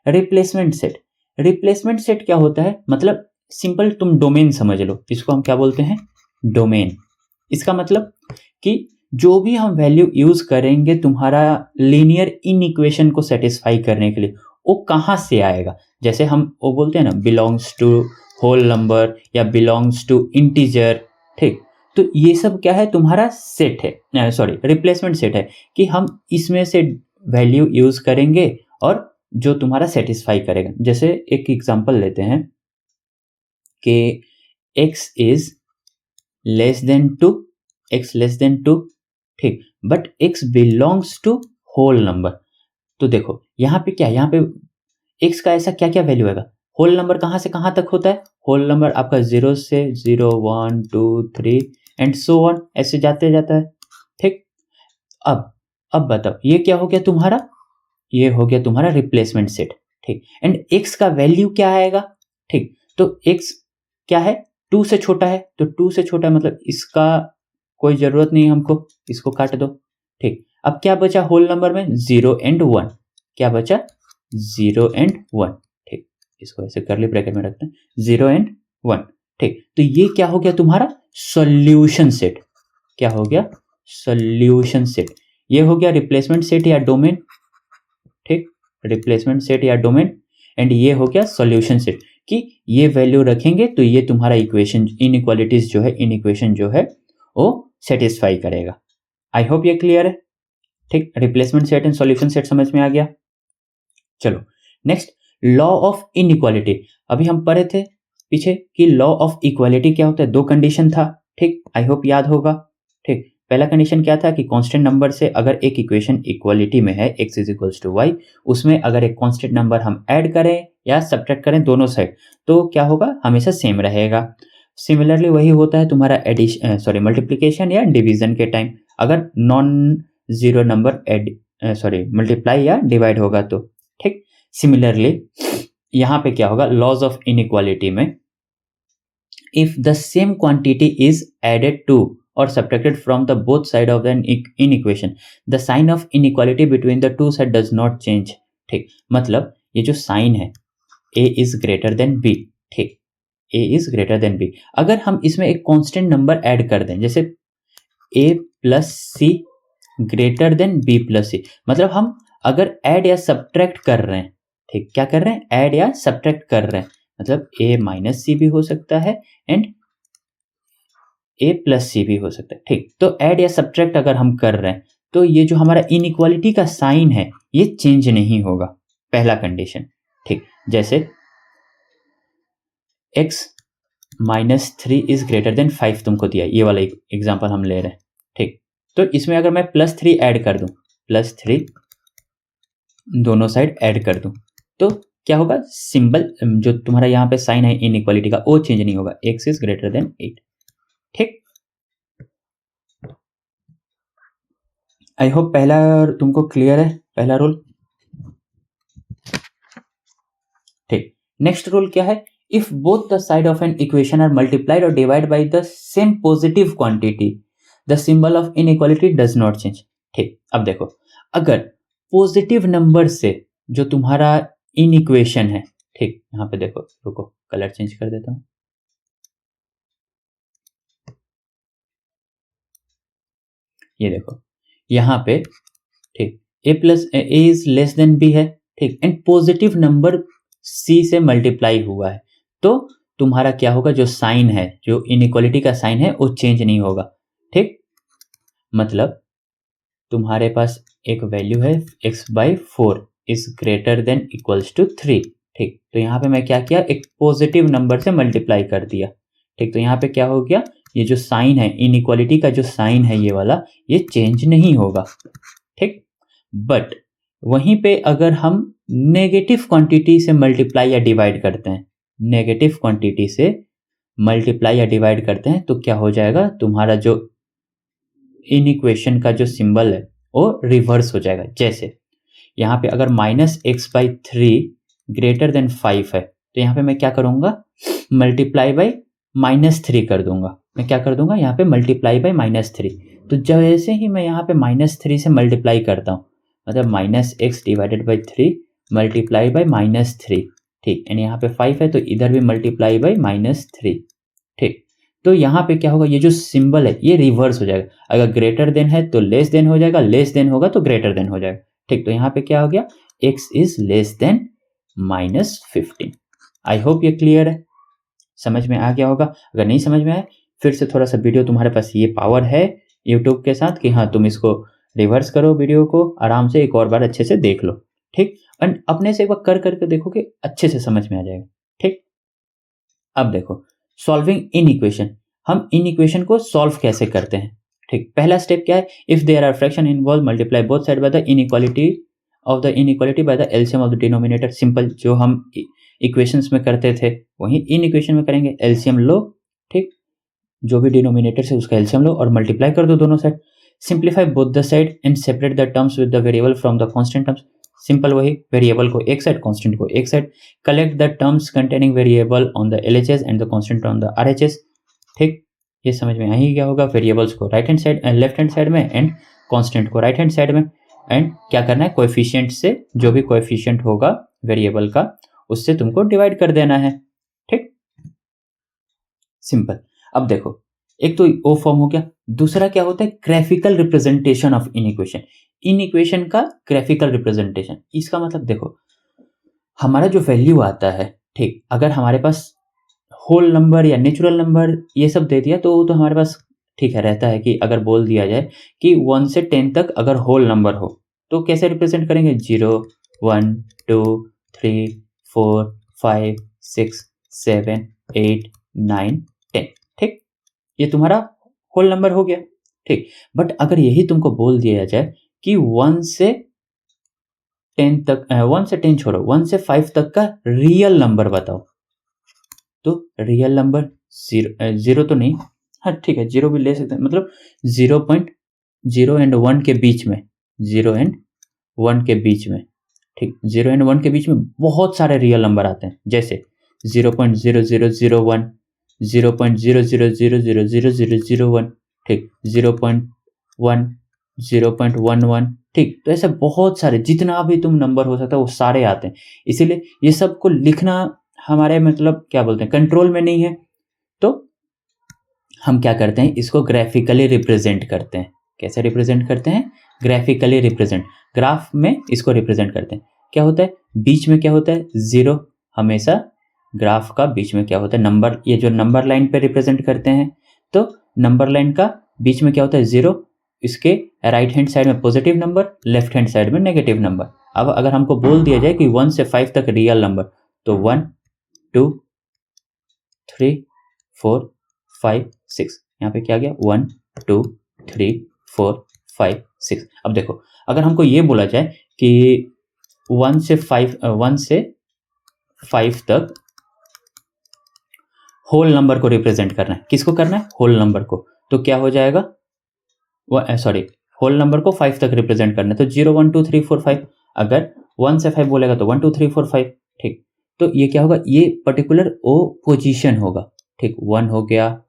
replacement set. Replacement set क्या होता है, मतलब सिंपल तुम डोमेन समझ लो, इसको हम क्या बोलते हैं, डोमेन। इसका मतलब कि जो भी हम वैल्यू यूज करेंगे तुम्हारा लीनियर इन इक्वेशन को सेटिस्फाई करने के लिए, वो कहाँ से आएगा। जैसे हम वो बोलते हैं ना, बिलोंग्स टू होल नंबर या बिलोंग्स टू इंटीजर, ठीक। तो ये सब क्या है, तुम्हारा सेट है, सॉरी रिप्लेसमेंट सेट है, कि हम इसमें से वैल्यू यूज करेंगे और जो तुम्हारा सेटिस्फाई करेगा। जैसे एक एग्जांपल लेते हैं कि x is less than 2, x less than 2, ठीक, but x belongs to whole number. तो देखो यहाँ पे क्या है, यहाँ पे x का ऐसा क्या क्या वैल्यू आएगा, होल नंबर कहाँ से कहाँ तक होता है, होल नंबर आपका 0 से 0 1 2 3 एंड सो ऑन, ऐसे जाते जाता है, ठीक। अब बताओ ये क्या हो गया तुम्हारा, ये हो गया तुम्हारा रिप्लेसमेंट सेट, ठीक। एंड x का वैल्यू क्या आएगा, ठीक। तो x क्या है, 2 से छोटा है, तो 2 से छोटा मतलब इसका कोई जरूरत नहीं है हमको, इसको काट दो, ठीक। अब क्या बचा होल नंबर में, 0 एंड 1, क्या बचा 0 एंड 1, ठीक। इसको ऐसे करली ब्रैकेट में रखते हैं, 0 एंड 1, ठीक। तो ये क्या हो गया तुम्हारा सॉल्यूशन सेट, क्या हो गया सॉल्यूशन सेट। ये हो गया रिप्लेसमेंट सेट या डोमेन, ठीक, रिप्लेसमेंट सेट या डोमेन। एंड ये हो गया सॉल्यूशन सेट, कि ये वैल्यू रखेंगे तो ये तुम्हारा इक्वेशन इनइक्वालिटीज जो है, इन इक्वेशन जो है वो सेटिस्फाई करेगा। आई होप ये क्लियर है, ठीक। Replacement set and solution set समझ में आ गया। चलो नेक्स्ट, लॉ ऑफ इनइक्वालिटी। अभी हम पढ़े थे पीछे कि लॉ ऑफ इक्वालिटी क्या होता है, 2 कंडीशन था, ठीक। आई होप याद होगा, ठीक। पहला कंडीशन क्या था कि कांस्टेंट नंबर से अगर एक इक्वेशन इक्वालिटी में है x is equals to y, उसमें अगर एक कांस्टेंट नंबर हम ऐड करें या सब्ट्रैक्ट करें दोनों साइड, तो क्या होगा, हमेशा सेम रहेगा। सिमिलरली वही होता है तुम्हारा एडिशन, सॉरी मल्टीप्लिकेशन या डिवीजन के टाइम, अगर नॉन जीरो नंबर मल्टीप्लाई या डिवाइड होगा तो, ठीक। सिमिलरली यहाँ पे क्या होगा, लॉज ऑफ इनइक्वालिटी में, if the same quantity is added to or subtracted from the both side of the inequation, the sign of inequality between the two side does not change, ठीक। मतलब ये जो sign है a is greater than b, ठीक, a is greater than b, अगर हम इसमें एक कांस्टेंट नंबर ऐड कर दें, जैसे a plus c greater than b plus c, मतलब हम अगर ऐड या सब्ट्रैक्ट कर रहे हैं, ठीक, क्या कर रहे हैं, ऐड या सब्ट्रैक्ट कर रहे हैं, मतलब a माइनस सी भी हो सकता है एंड a प्लस सी भी हो सकता है, ठीक। तो ऐड या सब्ट्रैक्ट अगर हम कर रहे हैं तो ये जो हमारा इनइक्वालिटी का साइन है ये चेंज नहीं होगा, पहला कंडीशन, ठीक। जैसे x minus 3 is greater then 5 तुमको दिया, ये वाला एग्जांपल हम ले रहे हैं, ठीक। तो इसमें अगर मैं +3 ऐड कर दूं, +3 दोनों साइड ऐड कर दूं, तो क्या होगा, सिंबल जो तुम्हारा यहाँ पे साइन है इनइक्वालिटी का वो चेंज नहीं होगा, x इज ग्रेटर देन 8, ठीक। आई होप पहला तुमको क्लियर है, पहला रूल, ठीक। नेक्स्ट रूल क्या है, if both the side of an equation are multiplied और divide by the same positive quantity, the symbol of inequality does not change, ठीक। अब देखो अगर पॉजिटिव नंबर से जो तुम्हारा इनइक्वेशन है, ठीक, यहाँ पे देखो, रुको कलर चेंज कर देता हूं, ये देखो यहाँ पे, ठीक, a plus A is less then b है, ठीक, एंड पॉजिटिव नंबर c से मल्टीप्लाई हुआ है, तो तुम्हारा क्या होगा, जो साइन है, जो इनइक्वालिटी का साइन है वो चेंज नहीं होगा, ठीक। मतलब तुम्हारे पास एक वैल्यू है x/4 is greater than equals to 3, ठीक। तो यहाँ पे मैं क्या किया, एक पॉजिटिव नंबर से मल्टीप्लाई कर दिया, ठीक। तो यहाँ पे क्या हो गया, ये जो साइन है इनइक्वालिटी का जो साइन है ये वाला, ये चेंज नहीं होगा, ठीक। बट वहीं पे अगर हम नेगेटिव क्वांटिटी से मल्टीप्लाई या डिवाइड करते हैं, नेगेटिव क्वांटिटी से मल्टीप्लाई या डिवाइड करते हैं, तो क्या हो जाएगा, तुम्हारा जो इनइक्वेशन का जो सिंबल है वो रिवर्स हो जाएगा। जैसे यहाँ पे अगर -x/3 ग्रेटर देन 5 है, तो यहाँ पे मैं क्या करूँगा, मल्टीप्लाई बाई -3 कर दूंगा, मैं क्या कर दूंगा यहाँ पे मल्टीप्लाई बाई -3। तो जैसे ही मैं यहाँ पे -3 से मल्टीप्लाई करता हूँ, मतलब -x divided by 3 multiply by -3, ठीक, एंड यहाँ पे 5 है तो इधर भी मल्टीप्लाई बाई -3, ठीक। तो यहाँ पे क्या होगा, ये जो सिंबल है ये रिवर्स हो जाएगा, अगर ग्रेटर देन है तो लेस देन हो जाएगा, लेस देन होगा तो ग्रेटर देन हो जाएगा, ठीक। तो यहाँ पे क्या हो गया, x is less then -15। I hope ये क्लियर है, समझ में आ गया होगा। अगर नहीं समझ में आए फिर से थोड़ा सा वीडियो, तुम्हारे पास ये पावर है यूट्यूब के साथ कि हाँ तुम इसको रिवर्स करो, वीडियो को आराम से एक और बार अच्छे से देख लो, ठीक। एंड अपने से एक बार कर करके देखो कि अच्छे से समझ में आ जाएगा, ठीक। अब देखो सॉल्विंग इन इक्वेशन, हम इन इक्वेशन को सॉल्व कैसे करते हैं, ठीक। पहला स्टेप क्या है, if there are fraction involve multiply both side by the inequality of the inequality by the LCM of the denominator. Simple जो हम इक्वेशंस में करते थे वही इन इक्वेशन में करेंगे, एलसीएम लो, ठीक। जो भी डिनोमिनेटर है उसका एलसीएम लो और मल्टीप्लाई कर दो दोनों side. Simplify both the side and separate the terms with the variable from the constant terms. Simple वही, वेरिएबल को एक साइड, कांस्टेंट को एक side. Collect the terms containing variable on the LHS and the constant on the RHS, ठीक। ये समझ में आ ही गया होगा, वेरिएबल्स को right hand side left hand side में एंड कांस्टेंट को राइट हैंड साइड में। एंड क्या करना है, कोएफिशिएंट से, जो भी कोएफिशिएंट होगा वेरिएबल का उससे तुमको डिवाइड कर देना है, ठीक। सिंपल। अब देखो एक तो ओ फॉर्म हो गया, दूसरा क्या होता है, graphical representation of in equation. In equation का ग्राफिकल रिप्रेजेंटेशन, इसका मतलब देखो हमारा जो वैल्यू आता है, ठीक, अगर हमारे पास होल नंबर या नेचुरल नंबर ये सब दे दिया तो हमारे पास ठीक है रहता है कि अगर बोल दिया जाए कि 1 से 10 तक अगर होल नंबर हो तो कैसे रिप्रेजेंट करेंगे, 0 1 2 3 4 5 6 7 8 9 10, ठीक। ये तुम्हारा होल नंबर हो गया, ठीक। बट अगर यही तुमको बोल दिया जाए कि 1 से 10 तक, 1 से 10 छोड़ो, 1 से 5 तक का रियल नंबर बताओ, तो रियल नंबर जीरो तो नहीं, हाँ ठीक है जीरो भी ले सकते हैं, मतलब 0.0 एंड 1 के बीच में, 0 एंड 1 के बीच में, ठीक। 0 एंड 1 के बीच में बहुत सारे रियल नंबर आते हैं, जैसे 0.0001, 0.00000001, ठीक, 0.1, 0.11, ठीक। तो ऐसे बहुत सारे, जितना भी तुम नंबर हो सकता है वो सारे आते हैं। इसीलिए ये सबको लिखना हमारे मतलब क्या बोलते हैं, कंट्रोल में नहीं है, तो हम क्या करते हैं, इसको ग्राफिकली रिप्रेजेंट करते हैं। कैसे रिप्रेजेंट करते हैं, ग्राफिकली रिप्रेजेंट, ग्राफ में इसको रिप्रेजेंट करते हैं। क्या होता है, बीच में क्या होता है, जीरो, हमेशा ग्राफ का बीच में क्या होता है, नंबर, ये जो नंबर लाइन पे रिप्रेजेंट करते हैं, तो नंबर लाइन का बीच में क्या होता है, जीरो, इसके राइट हैंड साइड में positive number, left hand side में नेगेटिव नंबर। अब अगर हमको बोल दिया जाए कि 1 से 5 तक रियल नंबर, तो 1 2 3 4 5 6, यहाँ पे क्या गया, 1 2 3 4 5 6। अब देखो अगर हमको ये बोला जाए कि 1 से 5 तक होल नंबर को रिप्रेजेंट करना है, किसको करना है, होल नंबर को, तो क्या हो जाएगा, सॉरी, होल नंबर को 5 तक रिप्रेजेंट करना है, तो 0 1 2 3 4 5। अगर 1 से 5 बोलेगा तो 1 2 3 4 5, ठीक। तो ये क्या होगा, ये पर्टिकुलर ओ पोजीशन होगा, ठीक। 1 हो गया,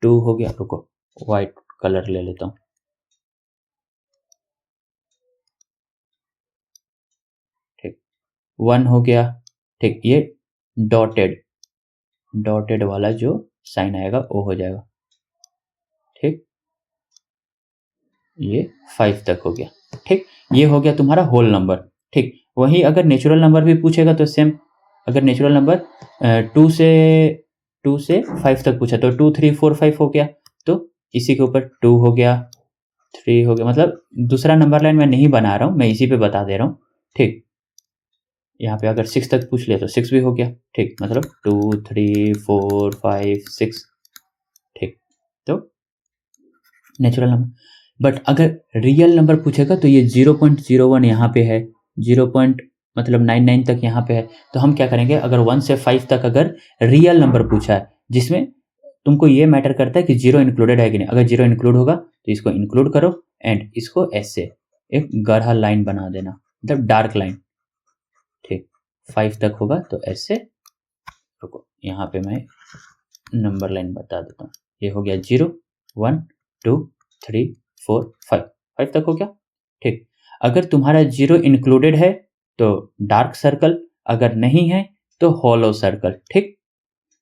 2 हो गया, रुको व्हाइट कलर ले लेता हूं, ठीक, 1 हो गया, ठीक। ये डॉटेड वाला जो साइन आएगा वो हो जाएगा, ठीक। ये 5 तक हो गया, ठीक। ये हो गया तुम्हारा होल नंबर, ठीक। वही अगर नेचुरल नंबर भी पूछेगा तो सेम, अगर नेचुरल नंबर 2 से 5 तक पूछा तो 2 3 4 5 हो गया, तो इसी के ऊपर 2 हो गया, 3 हो गया, मतलब दूसरा नंबर लाइन मैं नहीं बना रहा हूँ, मैं इसी पे बता दे रहा हूँ, ठीक। यहाँ पे अगर 6 तक पूछ लिया तो 6 भी हो गया, ठीक, मतलब 2 3 4 5 6, ठीक। तो नेचुरल नंबर, बट अगर रियल नंबर पूछेगा तो ये 0.01 यहाँ पे है, 0 मतलब 99 तक यहाँ पे है, तो हम क्या करेंगे, अगर 1 से 5 तक अगर रियल नंबर पूछा है जिसमें तुमको ये मैटर करता है कि जीरो इंक्लूडेड है कि नहीं, अगर जीरो इंक्लूड होगा तो इसको इंक्लूड करो एंड इसको ऐसे एक गाढ़ा लाइन बना देना, मतलब डार्क लाइन, ठीक। 5 तक होगा तो ऐसे, रुको यहाँ पे मैं नंबर लाइन बता देता हूँ, ये हो गया 0 1 2 3 4 5 तक हो गया, ठीक। अगर तुम्हारा जीरो इंक्लूडेड है तो डार्क सर्कल, अगर नहीं है तो होलो सर्कल, ठीक।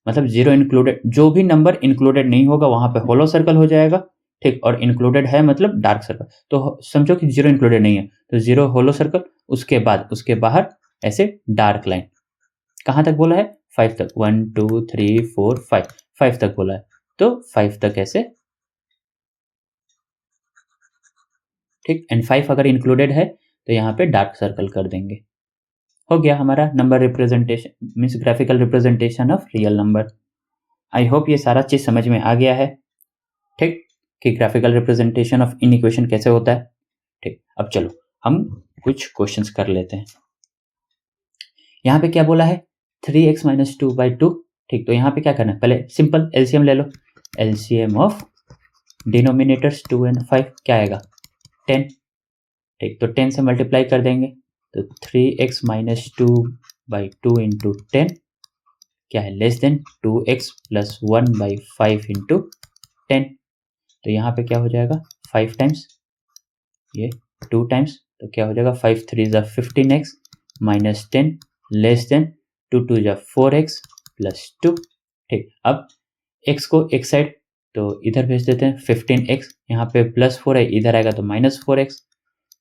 मतलब 0 इंक्लूडेड, जो भी नंबर इंक्लूडेड नहीं होगा वहां पे होलो सर्कल हो जाएगा, ठीक। और इंक्लूडेड है मतलब डार्क सर्कल। तो समझो कि 0 इंक्लूडेड नहीं है तो 0 होलो सर्कल, उसके बाद उसके बाहर ऐसे डार्क लाइन। कहाँ तक बोला है? 5 तक। 1 2 3 4 5, 5 तक बोला है तो 5 तक ऐसे, ठीक। एंड 5 अगर इंक्लूडेड है तो यहाँ पे डार्क सर्कल कर देंगे। हो गया हमारा number representation, means graphical representation of real number. I hope ये सारा चीज समझ में आ गया है, ठीक, कि graphical representation of in equation कैसे होता है, ठीक। अब चलो हम कुछ क्वेश्चंस कर लेते हैं। यहाँ पे क्या बोला है? 3x माइनस 2/2, ठीक। तो यहाँ पे क्या करना है? पहले सिंपल एलसीएम ले लो। एलसीएम ऑफ डिनोमिनेटर्स 2 and 5 क्या आएगा? 10, ठीक। तो 10 से मल्टीप्लाई कर देंगे तो 3x माइनस 2/2 इंटू 10 क्या है? Less than 2x plus 1/5 into 10। तो यहाँ पे क्या हो जाएगा? 5 टाइम्स, ये 2 टाइम्स, तो क्या हो जाएगा? 5 3 जा 15x माइनस 10 लेस देन 2 2 जा 4x प्लस 2, ठीक। अब x को एक साइड तो इधर भेज देते हैं 15x, यहाँ पे प्लस 4 है, इधर आएगा तो माइनस 4x।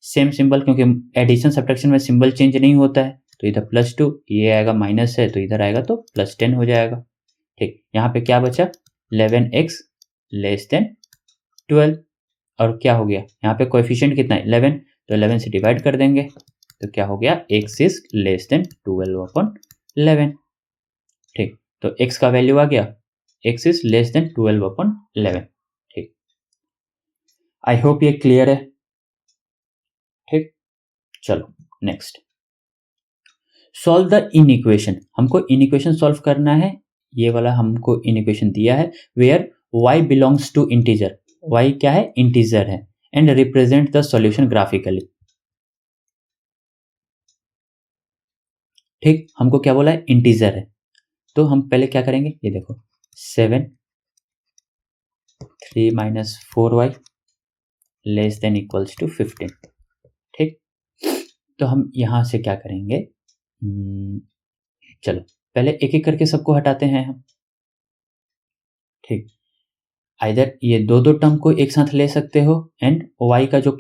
सेम सिंबल, क्योंकि एडिशन सब्ट्रैक्शन में सिंबल चेंज नहीं होता है तो इधर प्लस 2, ये आएगा माइनस है तो इधर आएगा तो प्लस 10 हो जाएगा, ठीक। यहाँ पे क्या बचा? 11x less than 12। और क्या हो गया? यहाँ पे कोएफिशिएंट कितना है? 11, तो 11 से डिवाइड कर देंगे तो क्या हो गया? x इज लेस देन 12/11, ठीक। तो x का वैल्यू आ गया, x इज लेस देन 12/11, ठीक। आई होप ये क्लियर है, ठीक। चलो next, solve the in equation. हमको इन इक्वेशन सॉल्व करना है। ये वाला हमको इन इक्वेशन दिया है where y belongs to integer, y क्या है? इंटीजर है, and represent the solution graphically, ठीक। हमको क्या बोला है? इंटीजर है। तो हम पहले क्या करेंगे? ये देखो 7 3 minus 4y less than equals to 15, ठीक। तो हम यहां से क्या करेंगे? चलो पहले एक एक करके सबको हटाते हैं हम, ठीक। आइदर ये दो दो टर्म को एक साथ ले सकते हो एंड y का जो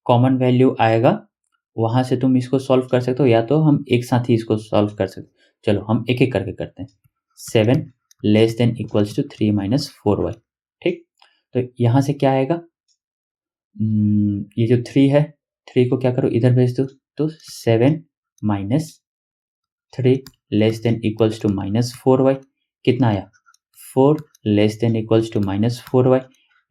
कॉमन वैल्यू आएगा वहां से तुम इसको सॉल्व कर सकते हो, या तो हम एक साथ ही इसको सॉल्व कर सकते हो। चलो हम एक एक करके करते हैं। 7 less than equals to 3 minus 4y, ठीक। तो यहां से क्या आएगा? ये जो 3 है, 3 को क्या करो? इधर भेज दो, तो 7 minus 3 less than equals to minus 4y, कितना आया? 4 less than equals to minus 4y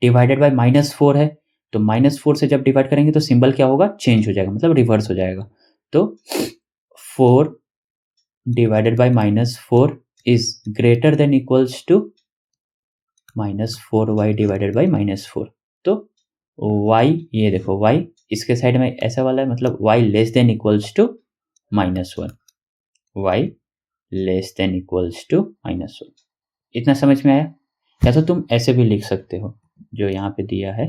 divided by minus 4 है, तो माइनस 4 से जब डिवाइड करेंगे तो सिंबल क्या होगा? चेंज हो जाएगा, मतलब रिवर्स हो जाएगा। तो 4 divided by minus 4 is greater than equals to minus 4y divided by minus 4। तो y, ये देखो y इसके साइड में ऐसा वाला है, मतलब y less than equals to minus 1, y less than equals to minus 1। इतना समझ में आया? या तो तुम ऐसे भी लिख सकते हो जो यहाँ पे दिया है,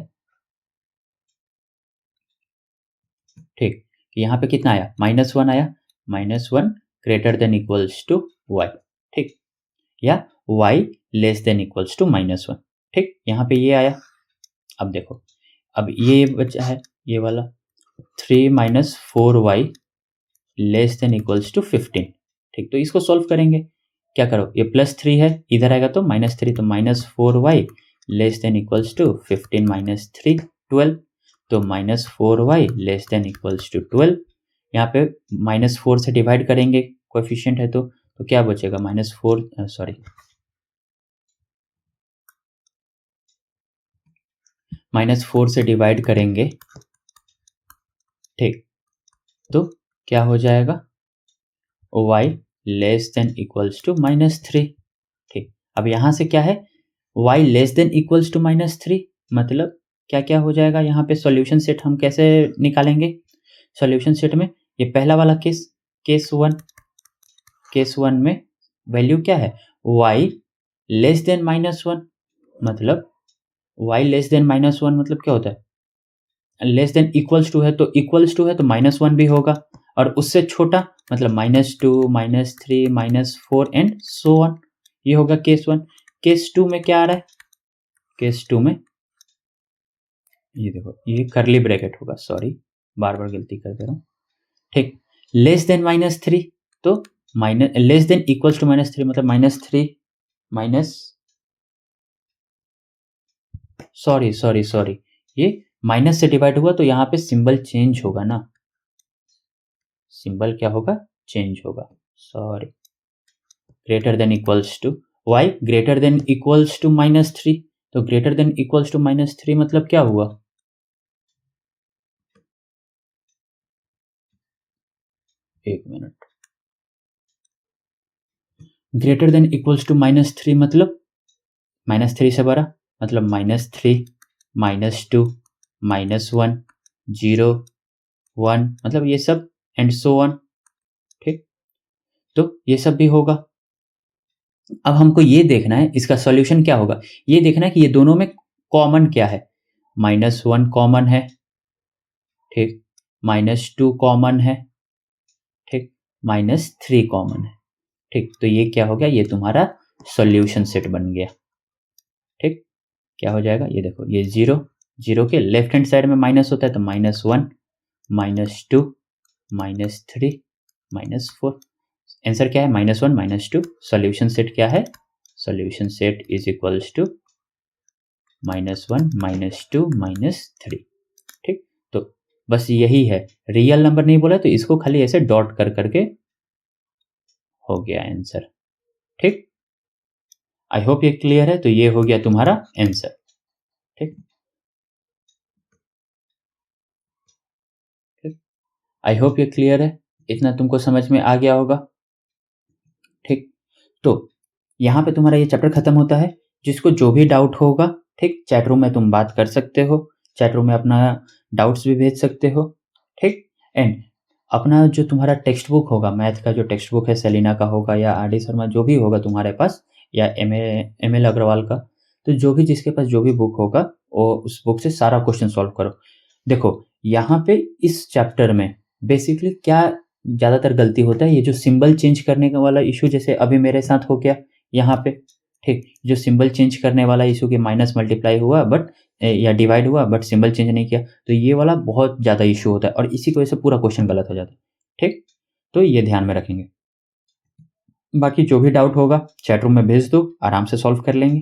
ठीक। यहाँ पे कितना आया? माइनस 1 आया, minus 1 greater than equals to y, ठीक। या y less than equals to minus 1, ठीक। यहाँ पे ये आया। अब देखो, अब ये बचा है ये वाला 3 minus 4y less than equals to 15, ठीक। तो इसको सॉल्व करेंगे, क्या करो? ये प्लस 3 है, इधर आएगा तो माइनस 3, तो minus 4y less than equals to 15 minus 3 12, तो minus 4y less than equals to 12। यहाँ पे माइनस 4 से डिवाइड करेंगे, कोएफिशिएंट है तो क्या बचेगा? माइनस 4, सॉरी, माइनस 4 से डिवाइड करेंगे, ठीक। तो क्या हो जाएगा? y less than equals to minus 3, ठीक। अब यहां से क्या है? y less than equals to minus 3, मतलब क्या क्या हो जाएगा? यहाँ पे सॉल्यूशन सेट हम कैसे निकालेंगे? सॉल्यूशन सेट में ये पहला वाला केस वन में वैल्यू क्या है? y लेस देन माइनस 1, मतलब y लेस देन माइनस 1 मतलब क्या होता है? लेस देन इक्वल्स टू है तो इक्वल्स टू है तो माइनस 1 भी होगा, और उससे छोटा मतलब -2, -3, -4 एंड सो ऑन। ये होगा केस 1। केस 2 में क्या आ रहा है? केस 2 में ये देखो, ये करली ब्रैकेट होगा, सॉरी बार बार गलती कर दे रहा हूँ। ठीक, लेस देन -3, तो minus less than equals to -3 मतलब -3 माइनस, सॉरी, ये माइनस से डिवाइड हुआ तो यहाँ पे सिंबल चेंज होगा ना, सिंबल क्या होगा? चेंज होगा, sorry. Greater than equals to, y greater than equals to -3, तो ग्रेटर देन इक्वल्स टू -3 मतलब क्या हुआ? एक minute, greater than equals to -3 मतलब -3 से बड़ा, मतलब -3, -2, -1, 0, 1, मतलब ये सब एंड सो ऑन। ठीक, तो ये सब भी होगा। अब हमको ये देखना है इसका सॉल्यूशन क्या होगा, ये देखना है कि ये दोनों में कॉमन क्या है। -1 कॉमन है, ठीक, -2 कॉमन है, ठीक, -3 कॉमन है, ठीक, तो ये क्या हो गया? ये तुम्हारा सॉल्यूशन सेट बन गया। ठीक, क्या हो जाएगा? ये देखो, ये 0, 0 के लेफ्ट हैंड साइड में माइनस होता है तो -1, -2, -3, -4। आंसर क्या है? -1, -2। सॉल्यूशन सेट क्या है? Solution set is equals to -1, -2, -3। ठीक, तो बस यही है, रियल नंबर नहीं बोला तो इसको खाली ऐसे डॉट कर करके हो गया आंसर। ठीक, आई होप ये क्लियर है। तो ये हो गया तुम्हारा आंसर। ठीक, आई होप ये क्लियर है, इतना तुमको समझ में आ गया होगा। ठीक, तो यहाँ पे तुम्हारा ये चैप्टर खत्म होता है। जिसको जो भी डाउट होगा, ठीक, चैट रूम में तुम बात कर सकते हो, चैट रूम में अपना डाउट्स भी भेज सकते हो। ठीक, एंड अपना जो तुम्हारा टेक्स्ट बुक होगा, मैथ का जो टेक्स्ट बुक है सेलिना का होगा या आर डी शर्मा जो भी होगा तुम्हारे पास, या एम एल अग्रवाल का, तो जो भी जिसके पास जो भी बुक होगा वो उस बुक से सारा क्वेश्चन सॉल्व करो। देखो यहाँ पे इस चैप्टर में बेसिकली क्या ज़्यादातर गलती होता है, ये जो सिंबल चेंज करने का वाला इशू, जैसे अभी मेरे साथ हो गया यहाँ पे। ठीक, जो सिंबल चेंज करने वाला इशू कि माइनस मल्टीप्लाई हुआ बट या डिवाइड हुआ बट सिंबल चेंज नहीं किया, तो ये वाला बहुत ज़्यादा इशू होता है और इसी की वजह से पूरा क्वेश्चन गलत हो जाता है। ठीक, तो ये ध्यान में रखेंगे। बाकी जो भी डाउट होगा चैट रूम में भेज दो, आराम से सॉल्व कर लेंगे।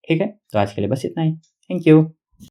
ठीक है, तो आज के लिए बस इतना ही। Thank you.